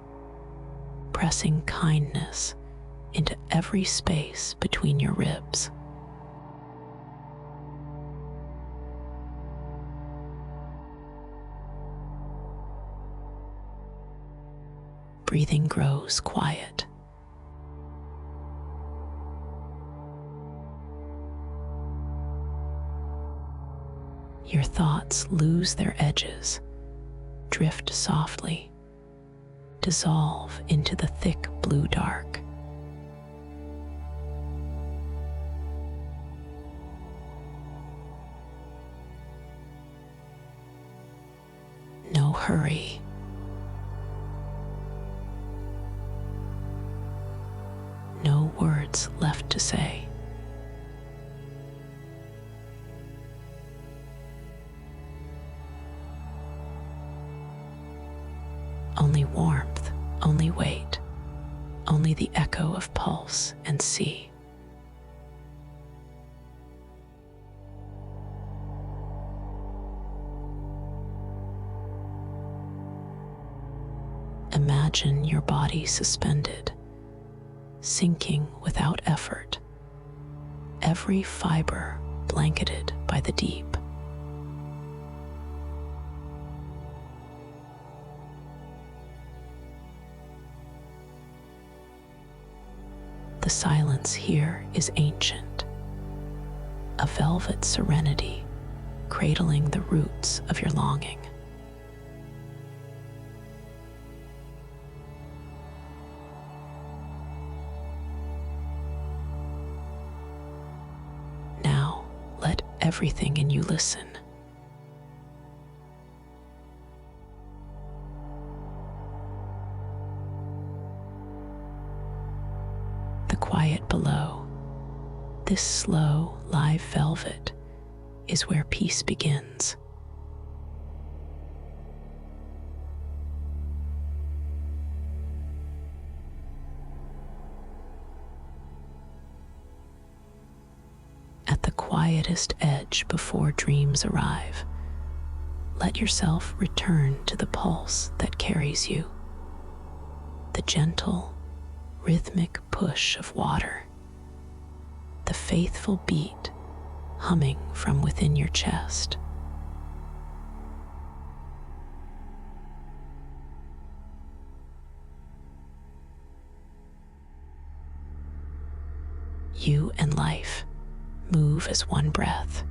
pressing kindness into every space between your ribs. Breathing grows quiet. Your thoughts lose their edges, drift softly, dissolve into the thick blue dark. No hurry. No words left to say. Only warmth, only weight, only the echo of pulse and sea. Imagine your body suspended, sinking without effort, every fiber blanketed by the deep. The silence here is ancient, a velvet serenity cradling the roots of your longing. Now let everything in you listen. The quiet below, this slow, live velvet, is where peace begins. At the quietest edge before dreams arrive, let yourself return to the pulse that carries you, the gentle, rhythmic push of water, the faithful beat humming from within your chest. You and life move as one breath.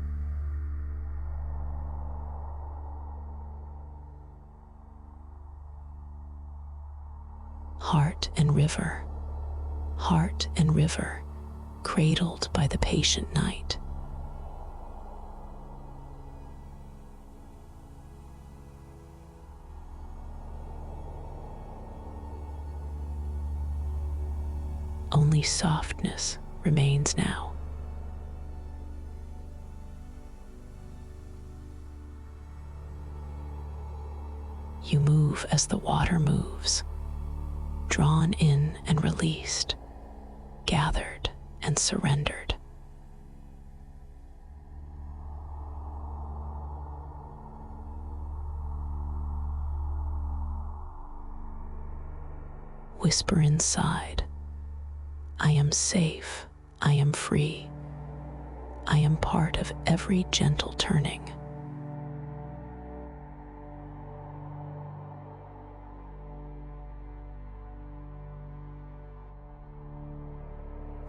Heart and river, cradled by the patient night. Only softness remains now. You move as the water moves, drawn in and released, gathered and surrendered. Whisper inside, I am safe, I am free, I am part of every gentle turning.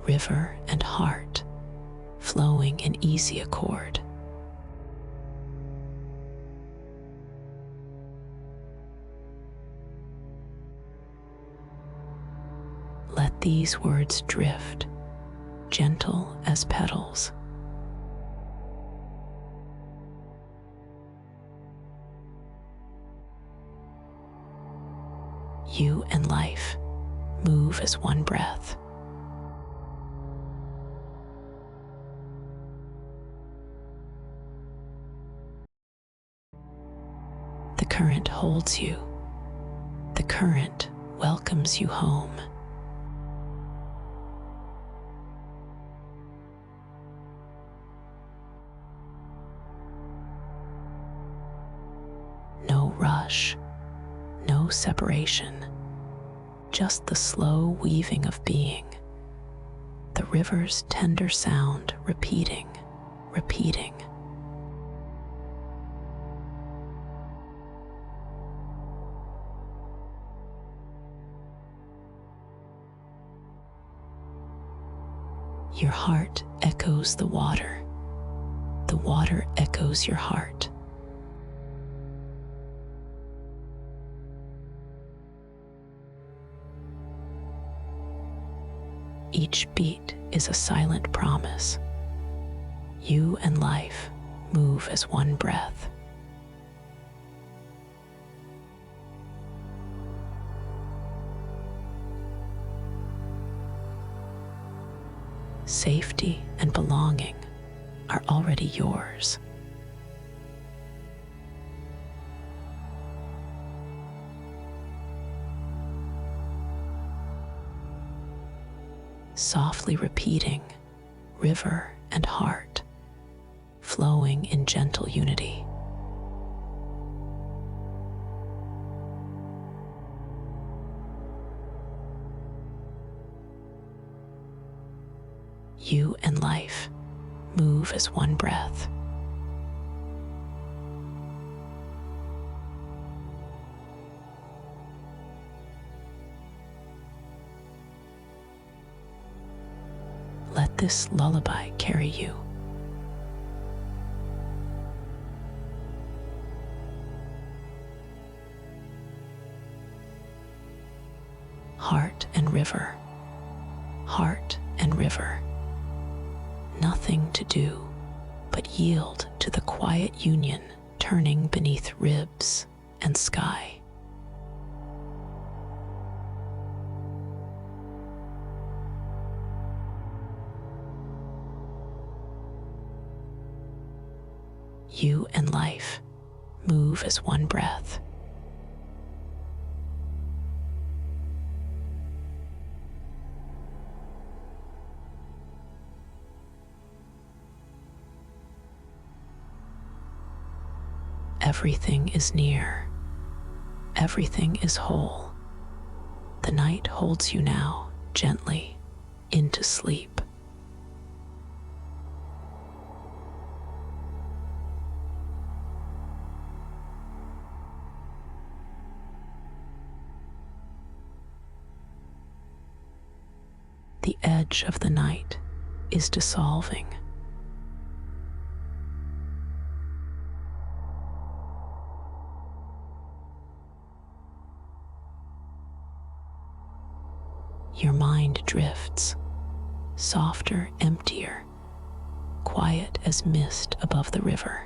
River and heart, flowing in easy accord. Let these words drift, gentle as petals. You and life move as one breath. The current holds you. The current welcomes you home. No rush, no separation, just the slow weaving of being, the river's tender sound repeating. Your heart echoes the water echoes your heart. Each beat is a silent promise. You and life move as one breath. Safety and belonging are already yours. Softly repeating, river and heart, flowing in gentle unity. You and life move as one breath. Let this lullaby carry you. Heart and river, heart and river. Nothing to do but yield to the quiet union turning beneath ribs and sky. You and life move as one breath. Everything is near. Everything is whole. The night holds you now gently into sleep. The edge of the night is dissolving. Your mind drifts, softer, emptier, quiet as mist above the river.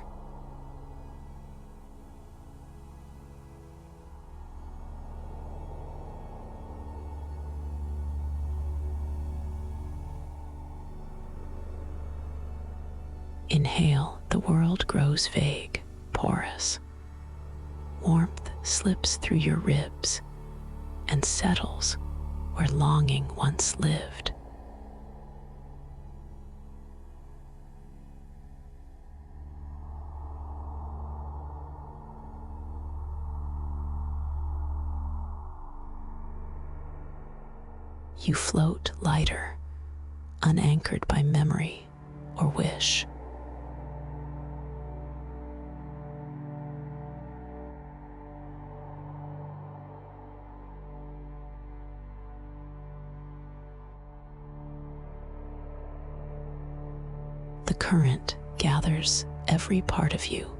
Inhale, the world grows vague, porous. Warmth slips through your ribs and settles where longing once lived. You float lighter, unanchored by memory or wish. The current gathers every part of you,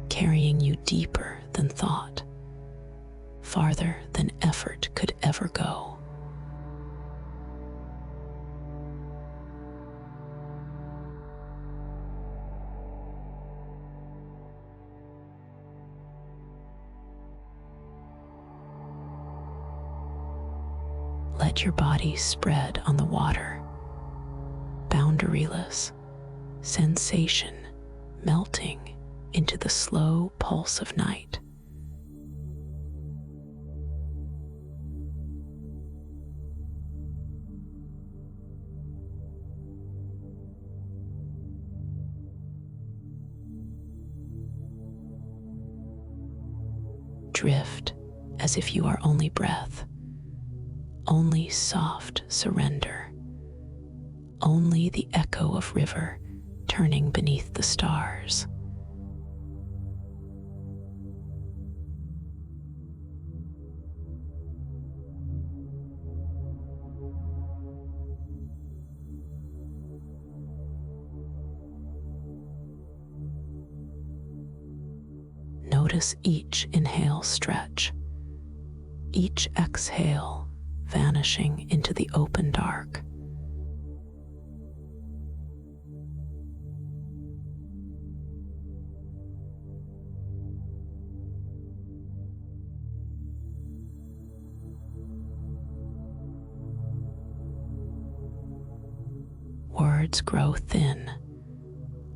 carrying you deeper than thought, farther than effort could ever go. Let your body spread on the water, boundaryless, sensation melting into the slow pulse of night. Drift as if you are only breath, only soft surrender, only the echo of river turning beneath the stars. Notice each inhale stretch, each exhale vanishing into the open dark. Words grow thin,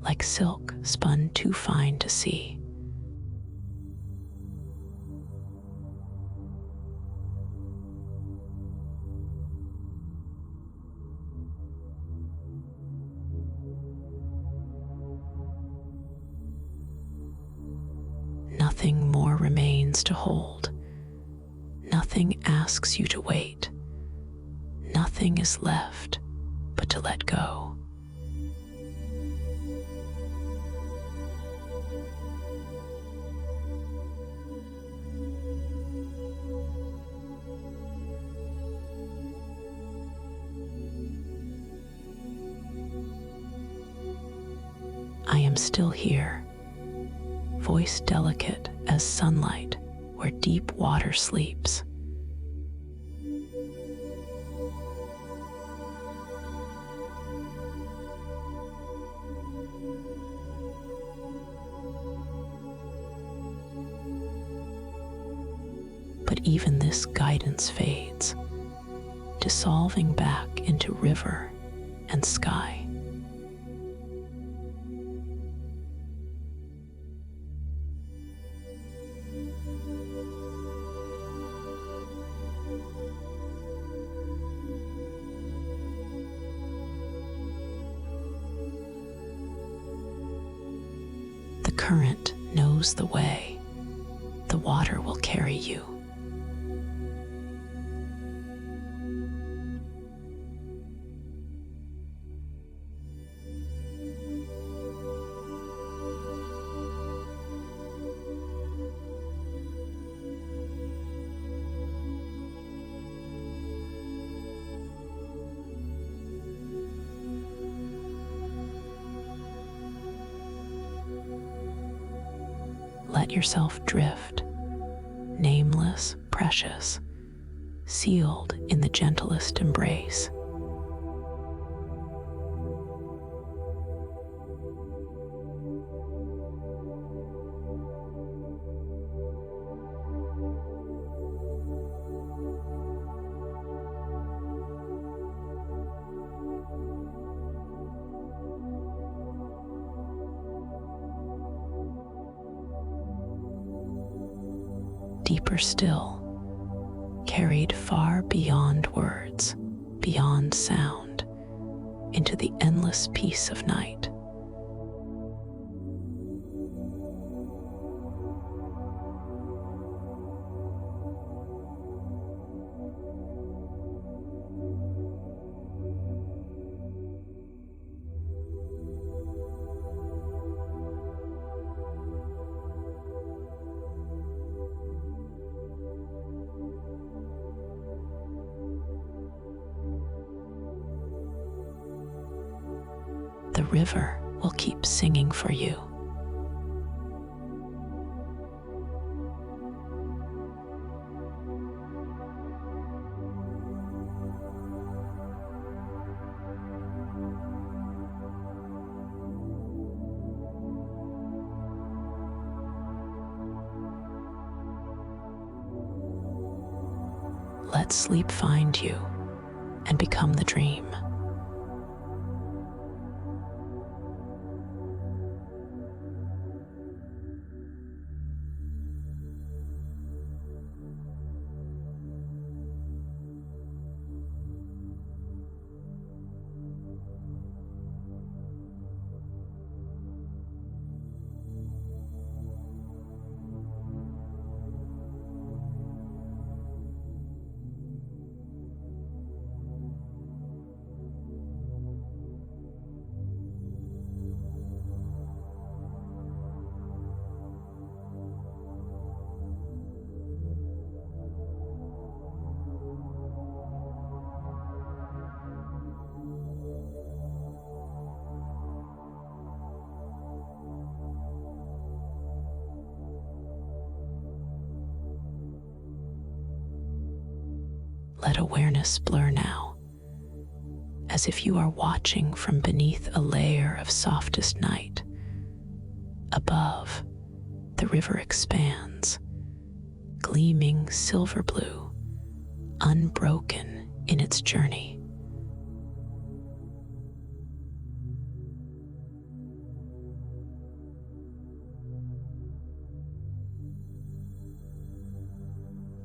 like silk spun too fine to see. Nothing more remains to hold. Nothing asks you to wait. Nothing is left but to let go. I am still here, voice delicate as sunlight where deep water sleeps. But even this guidance fades, dissolving back into river and sky. The current knows the way. The water will carry you. Let yourself drift, nameless, precious, sealed in the gentlest embrace. Deeper still, carried far beyond words, beyond sound, into the endless peace of night. The river will keep singing for you. Let sleep find you and become the dream. Let awareness blur now, as if you are watching from beneath a layer of softest night. Above, the river expands, gleaming silver blue, unbroken in its journey.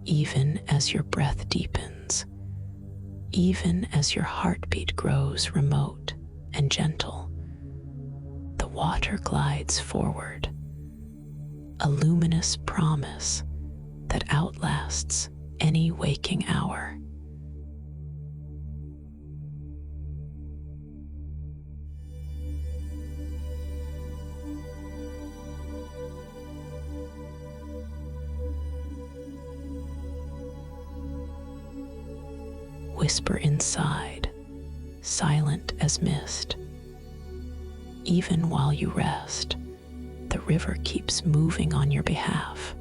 Even as your breath deepens, even as your heartbeat grows remote and gentle, the water glides forward, a luminous promise that outlasts any waking hour. Whisper inside, silent as mist. Even while you rest, the river keeps moving on your behalf.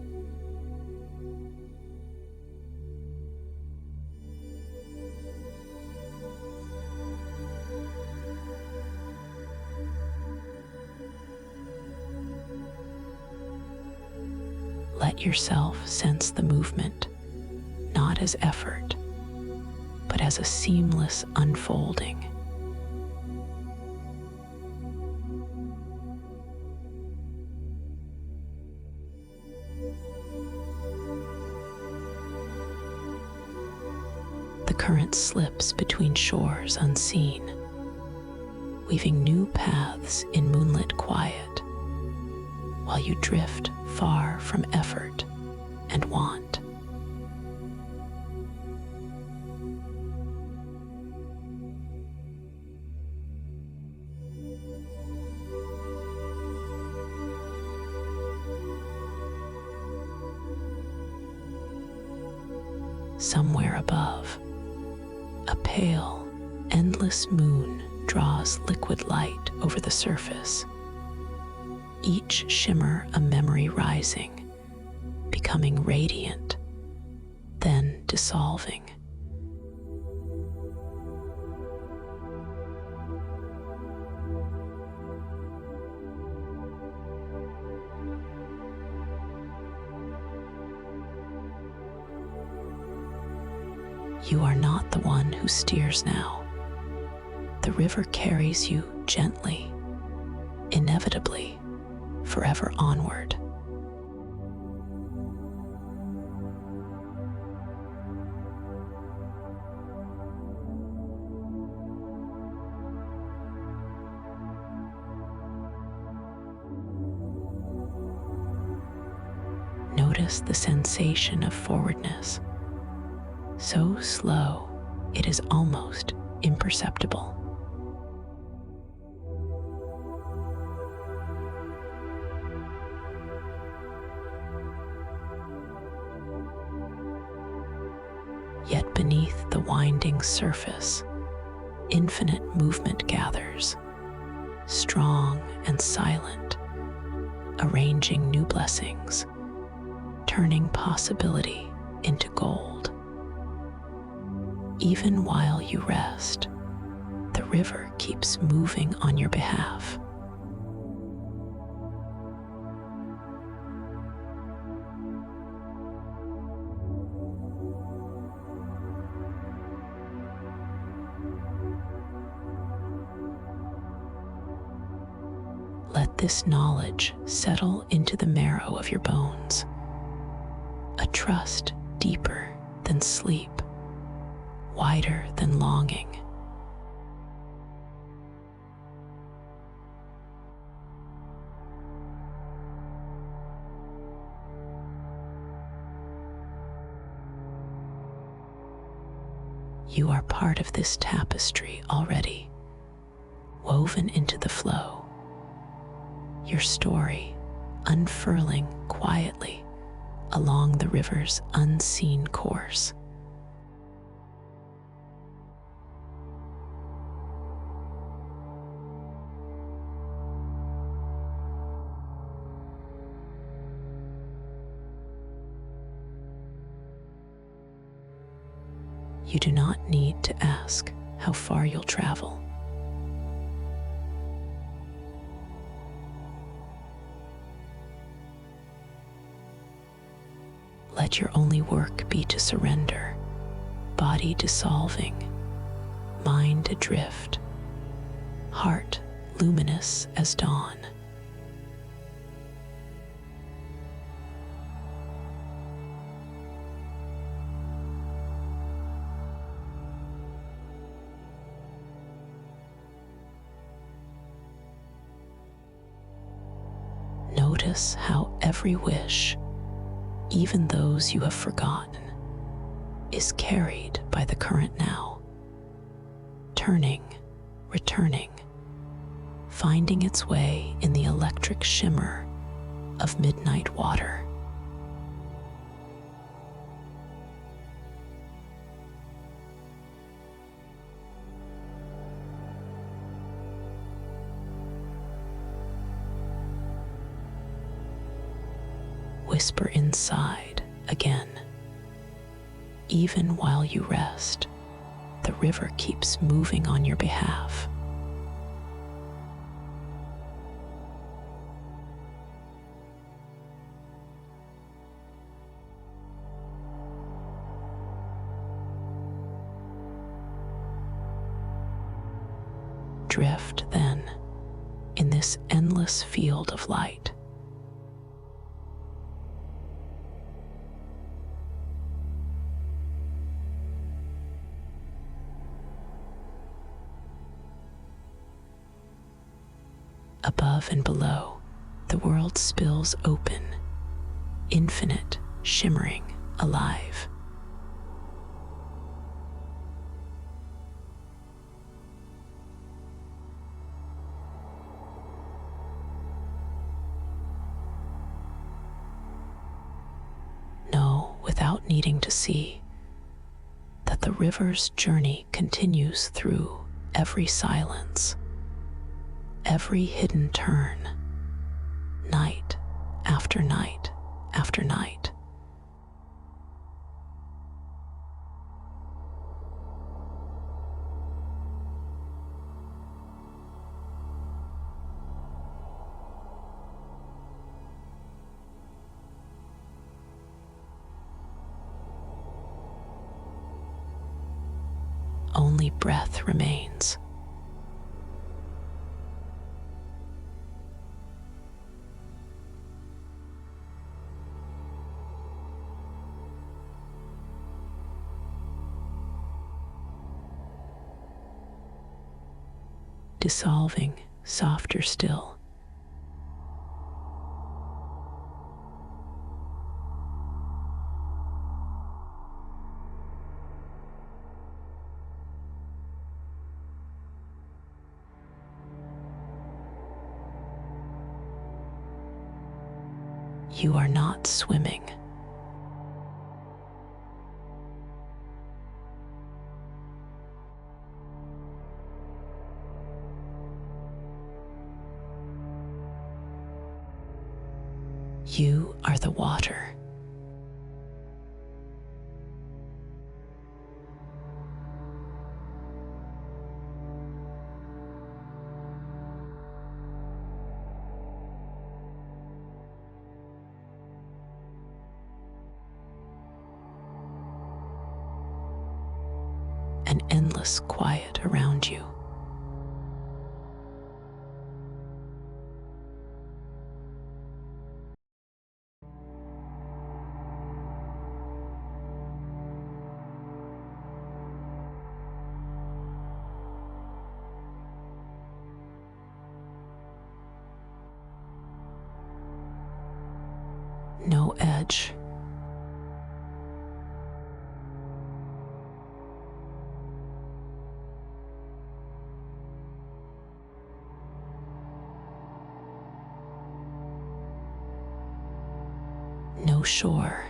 Let yourself sense the movement, not as effort, but as a seamless unfolding. The current slips between shores unseen, weaving new paths in moonlit quiet, while you drift far from effort and want. Somewhere above, a pale, endless moon draws liquid light over the surface, each shimmer a memory rising, becoming radiant, then dissolving. You are not the one who steers now. The river carries you gently, inevitably, forever onward. Notice the sensation of forwardness, so slow it is almost imperceptible. Yet beneath the winding surface, infinite movement gathers, strong and silent, arranging new blessings, turning possibility into gold. Even while you rest, the river keeps moving on your behalf. Let this knowledge settle into the marrow of your bones, a trust deeper than sleep, wider than longing. You are part of this tapestry already, woven into the flow, your story unfurling quietly along the river's unseen course. You do not need to ask how far you'll travel. Let your only work be to surrender, body dissolving, mind adrift, heart luminous as dawn. Notice how every wish, even those you have forgotten, is carried by the current now, turning, returning, finding its way in the electric shimmer of midnight water. Whisper inside again. Even while you rest, the river keeps moving on your behalf. Drift, then, in this endless field of light. Above and below, the world spills open, infinite, shimmering, alive. Know, without needing to see, that the river's journey continues through every silence, every hidden turn, night after night after night. Only breath remains. Dissolving, softer still. You are not swimming. You are the water. An endless quiet around you. No edge. No shore.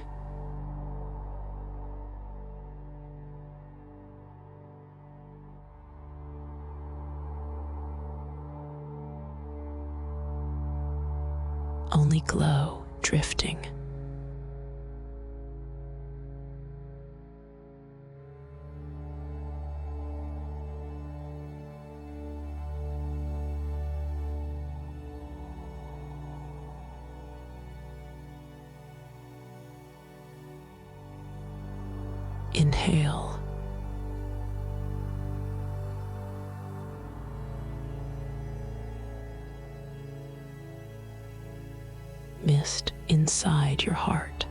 Only glow drifting. Inhale. Mist inside your heart.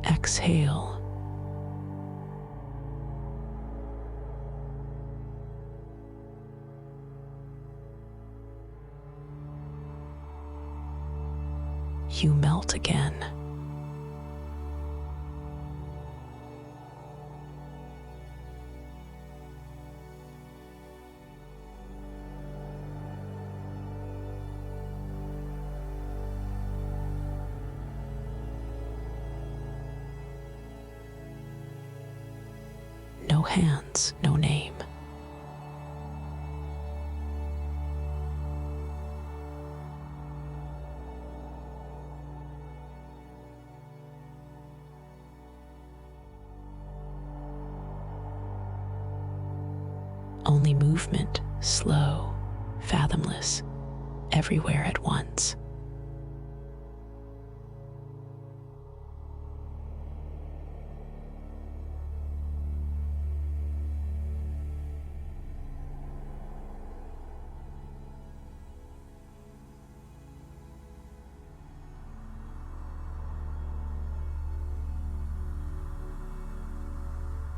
Exhale. You melt again. No hands, no name. Only movement, slow, fathomless, everywhere at once.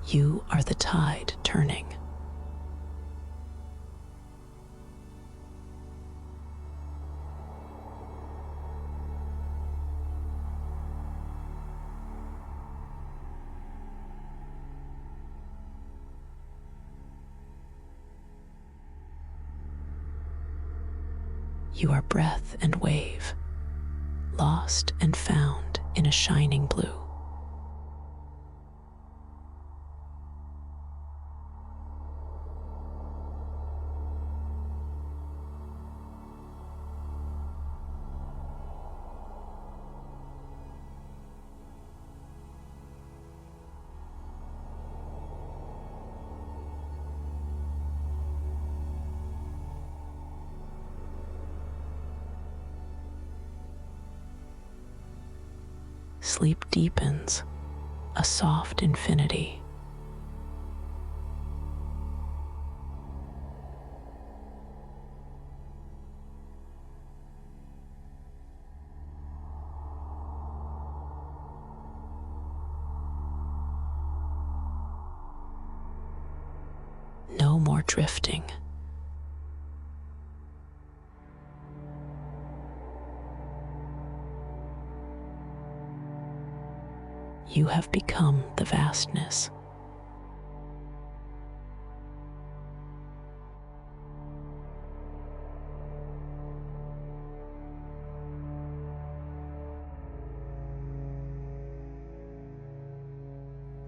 You are the tide turning. You are breath and wave, lost and found in a shining blue. Sleep deepens, a soft infinity. No more drifting. You have become the vastness.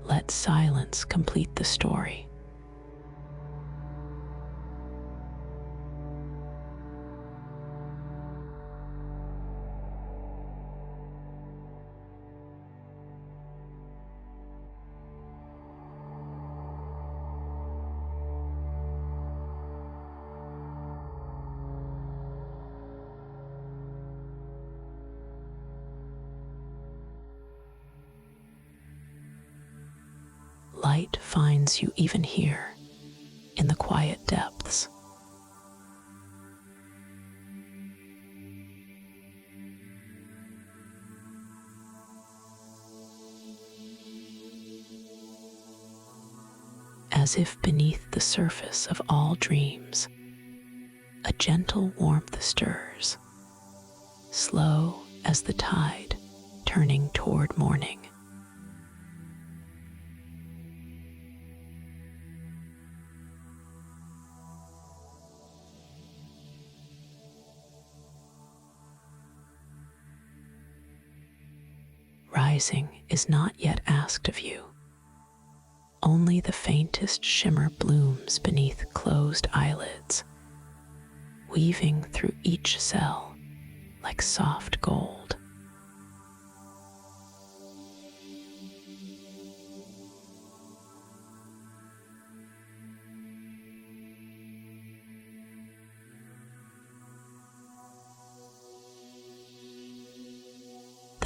Let silence complete the story. Light finds you even here, in the quiet depths. As if beneath the surface of all dreams, a gentle warmth stirs, slow as the tide turning toward morning. Rising is not yet asked of you. Only the faintest shimmer blooms beneath closed eyelids, weaving through each cell like soft gold.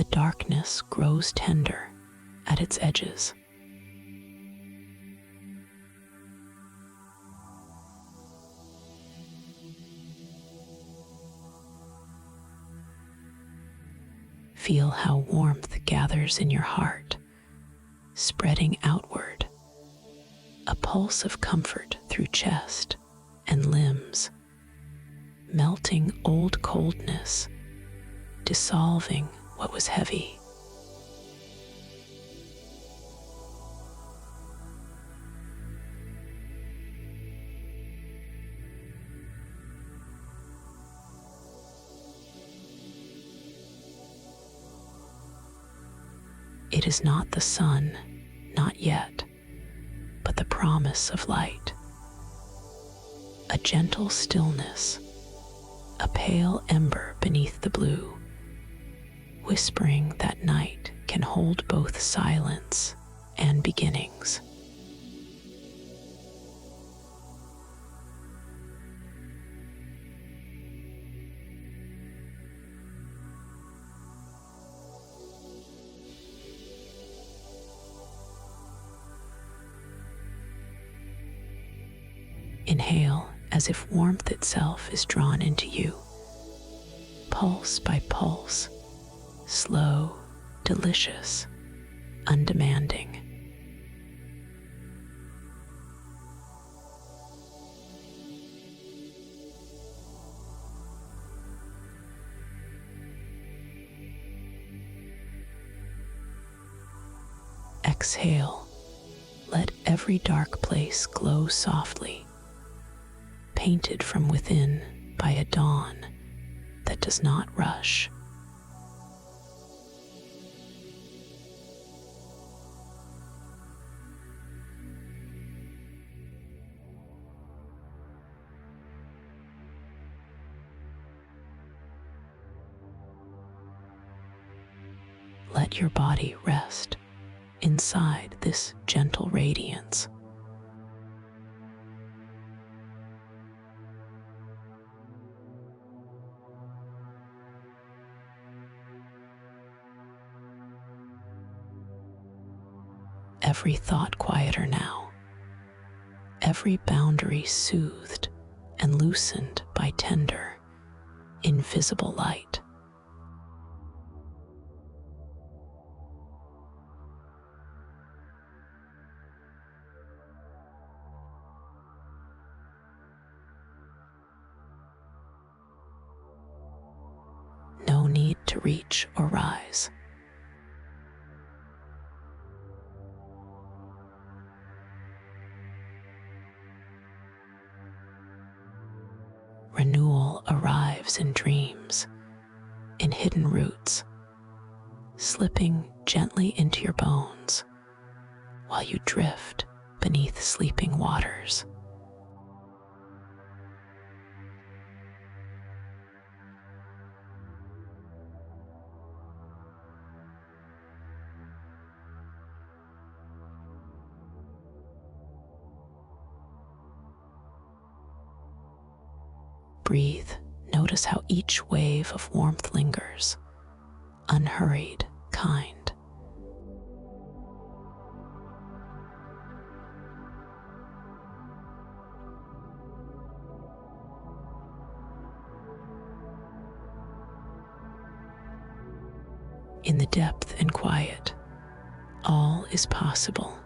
darkness grows tender at its edges. Feel how warmth gathers in your heart, spreading outward, a pulse of comfort through chest and limbs, melting old coldness, dissolving what was heavy. It is not the sun, not yet, but the promise of light. A gentle stillness, a pale ember beneath the blue, whispering that night can hold both silence and beginnings. Inhale as if warmth itself is drawn into you, pulse by pulse, slow, delicious, undemanding. Exhale, let every dark place glow softly, painted from within by a dawn that does not rush. Let your body rest inside this gentle radiance. Every thought quieter now, every boundary soothed and loosened by tender, invisible light. No need to reach or rise. Renewal arrives in dreams, in hidden roots, slipping gently into your bones while you drift beneath sleeping waters. Breathe, notice how each wave of warmth lingers, unhurried, kind. In the depth and quiet, all is possible.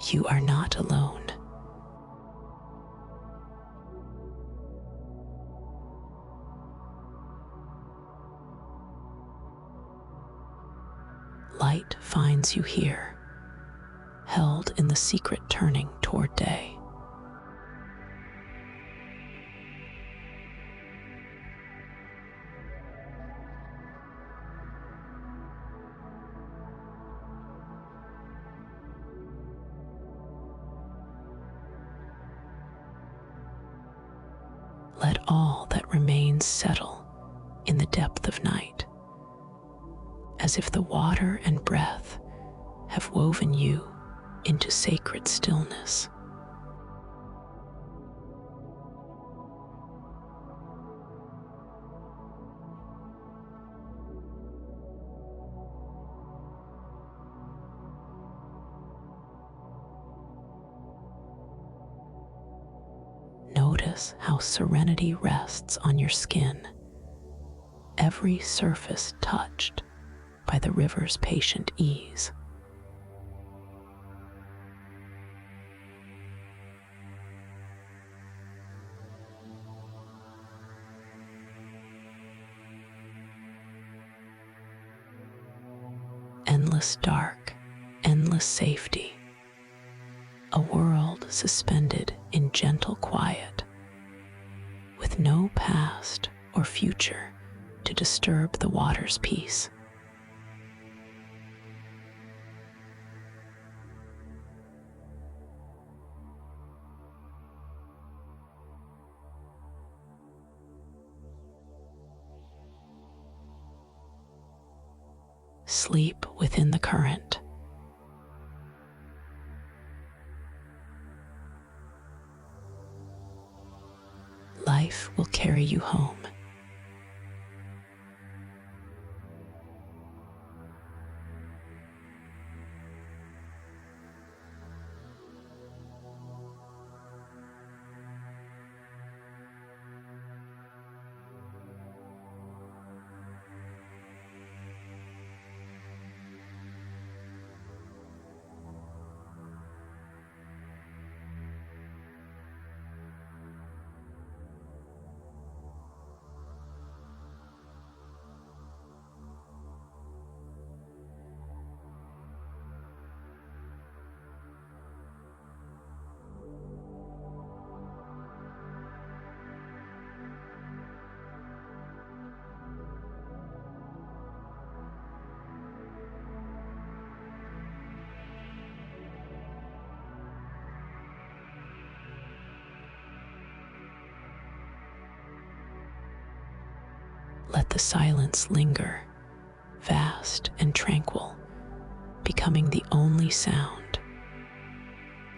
You are not alone. Light finds you here, held in the secret turning toward day. Let all that remains settle in the depth of night, as if the water and breath have woven you into sacred stillness. Notice how serenity rests on your skin, every surface touched by the river's patient ease. Endless dark, endless safety, a world suspended in gentle quiet, with no past or future to disturb the water's peace. Sleep within the current. Life will carry you home. Let the silence linger, vast and tranquil, becoming the only sound,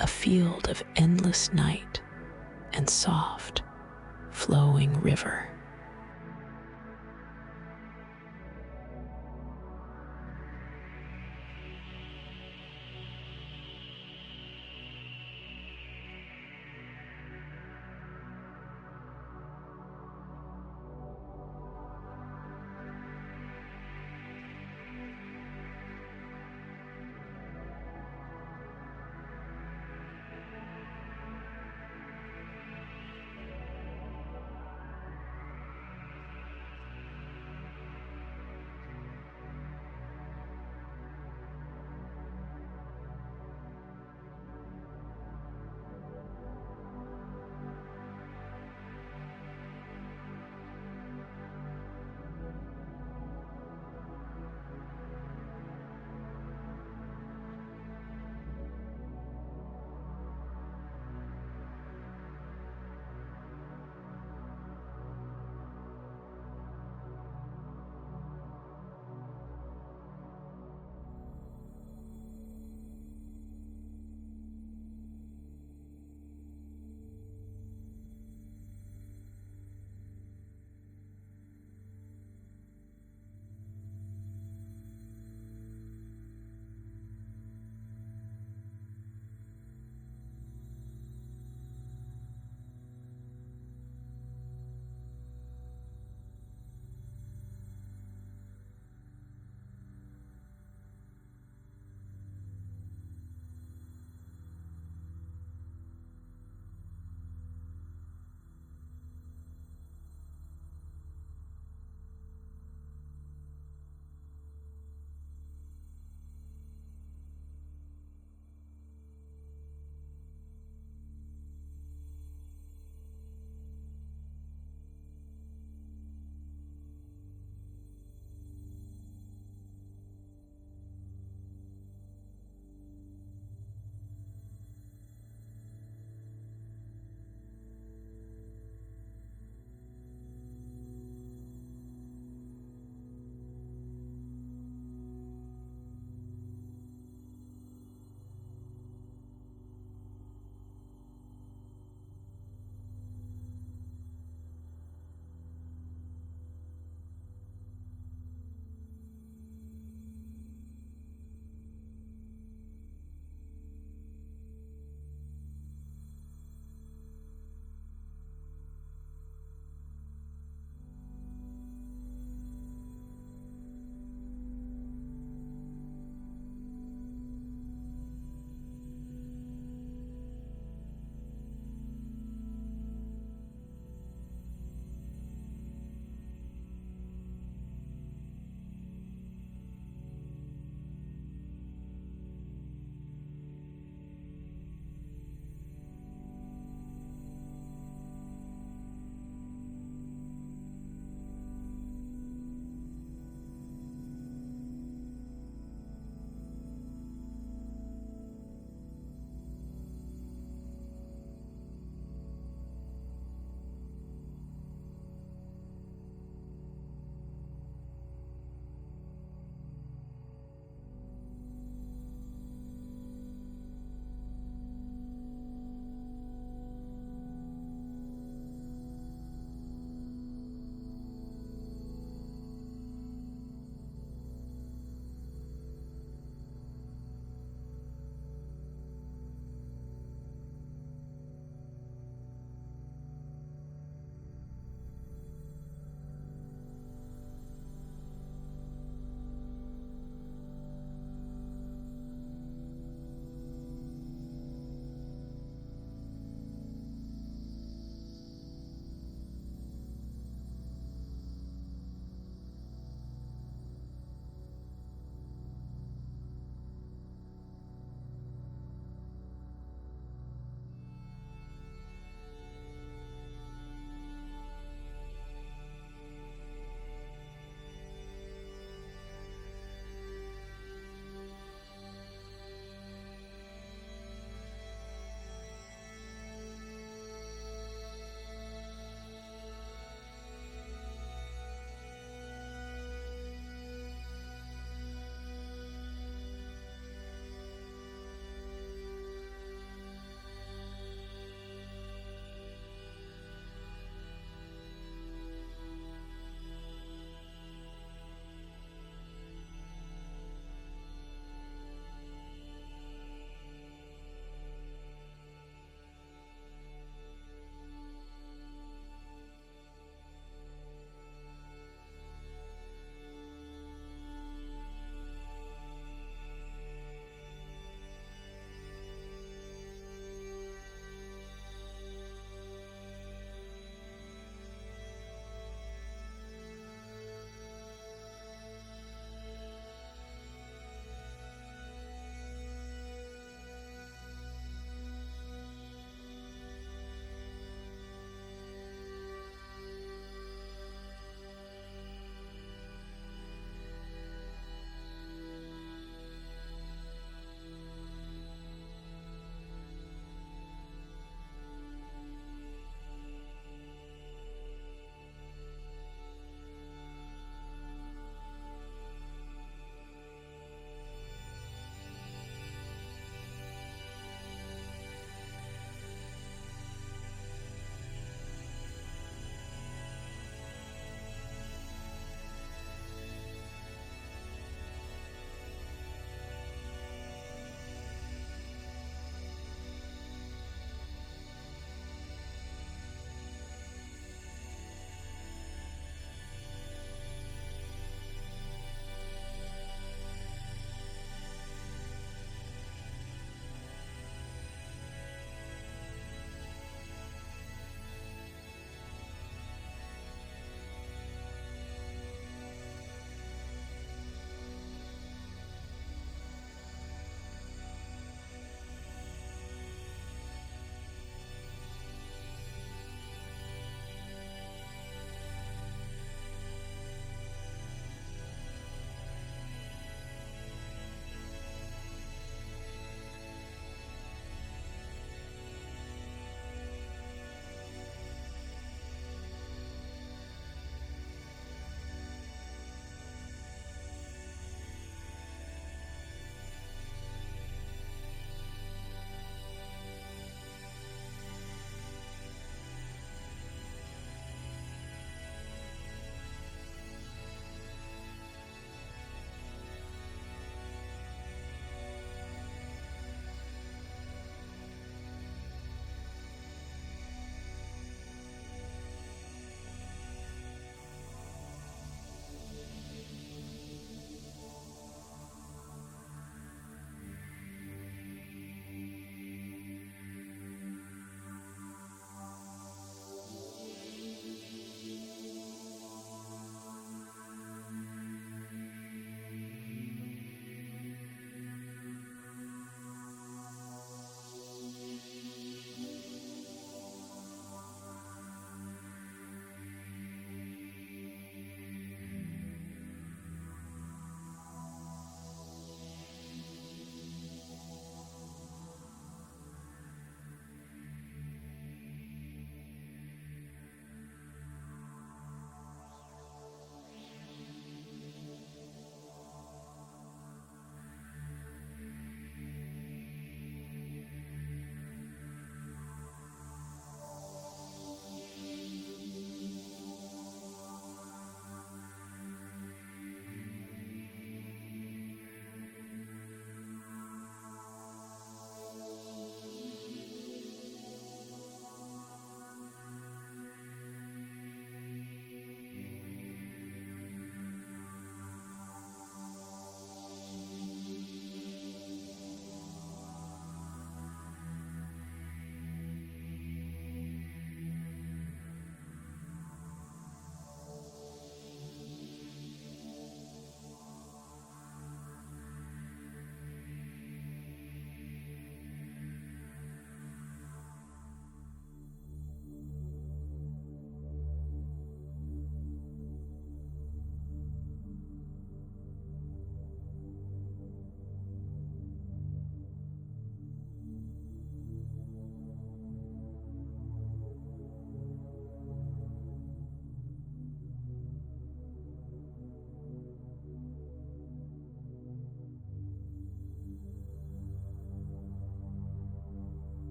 a field of endless night and soft, flowing river.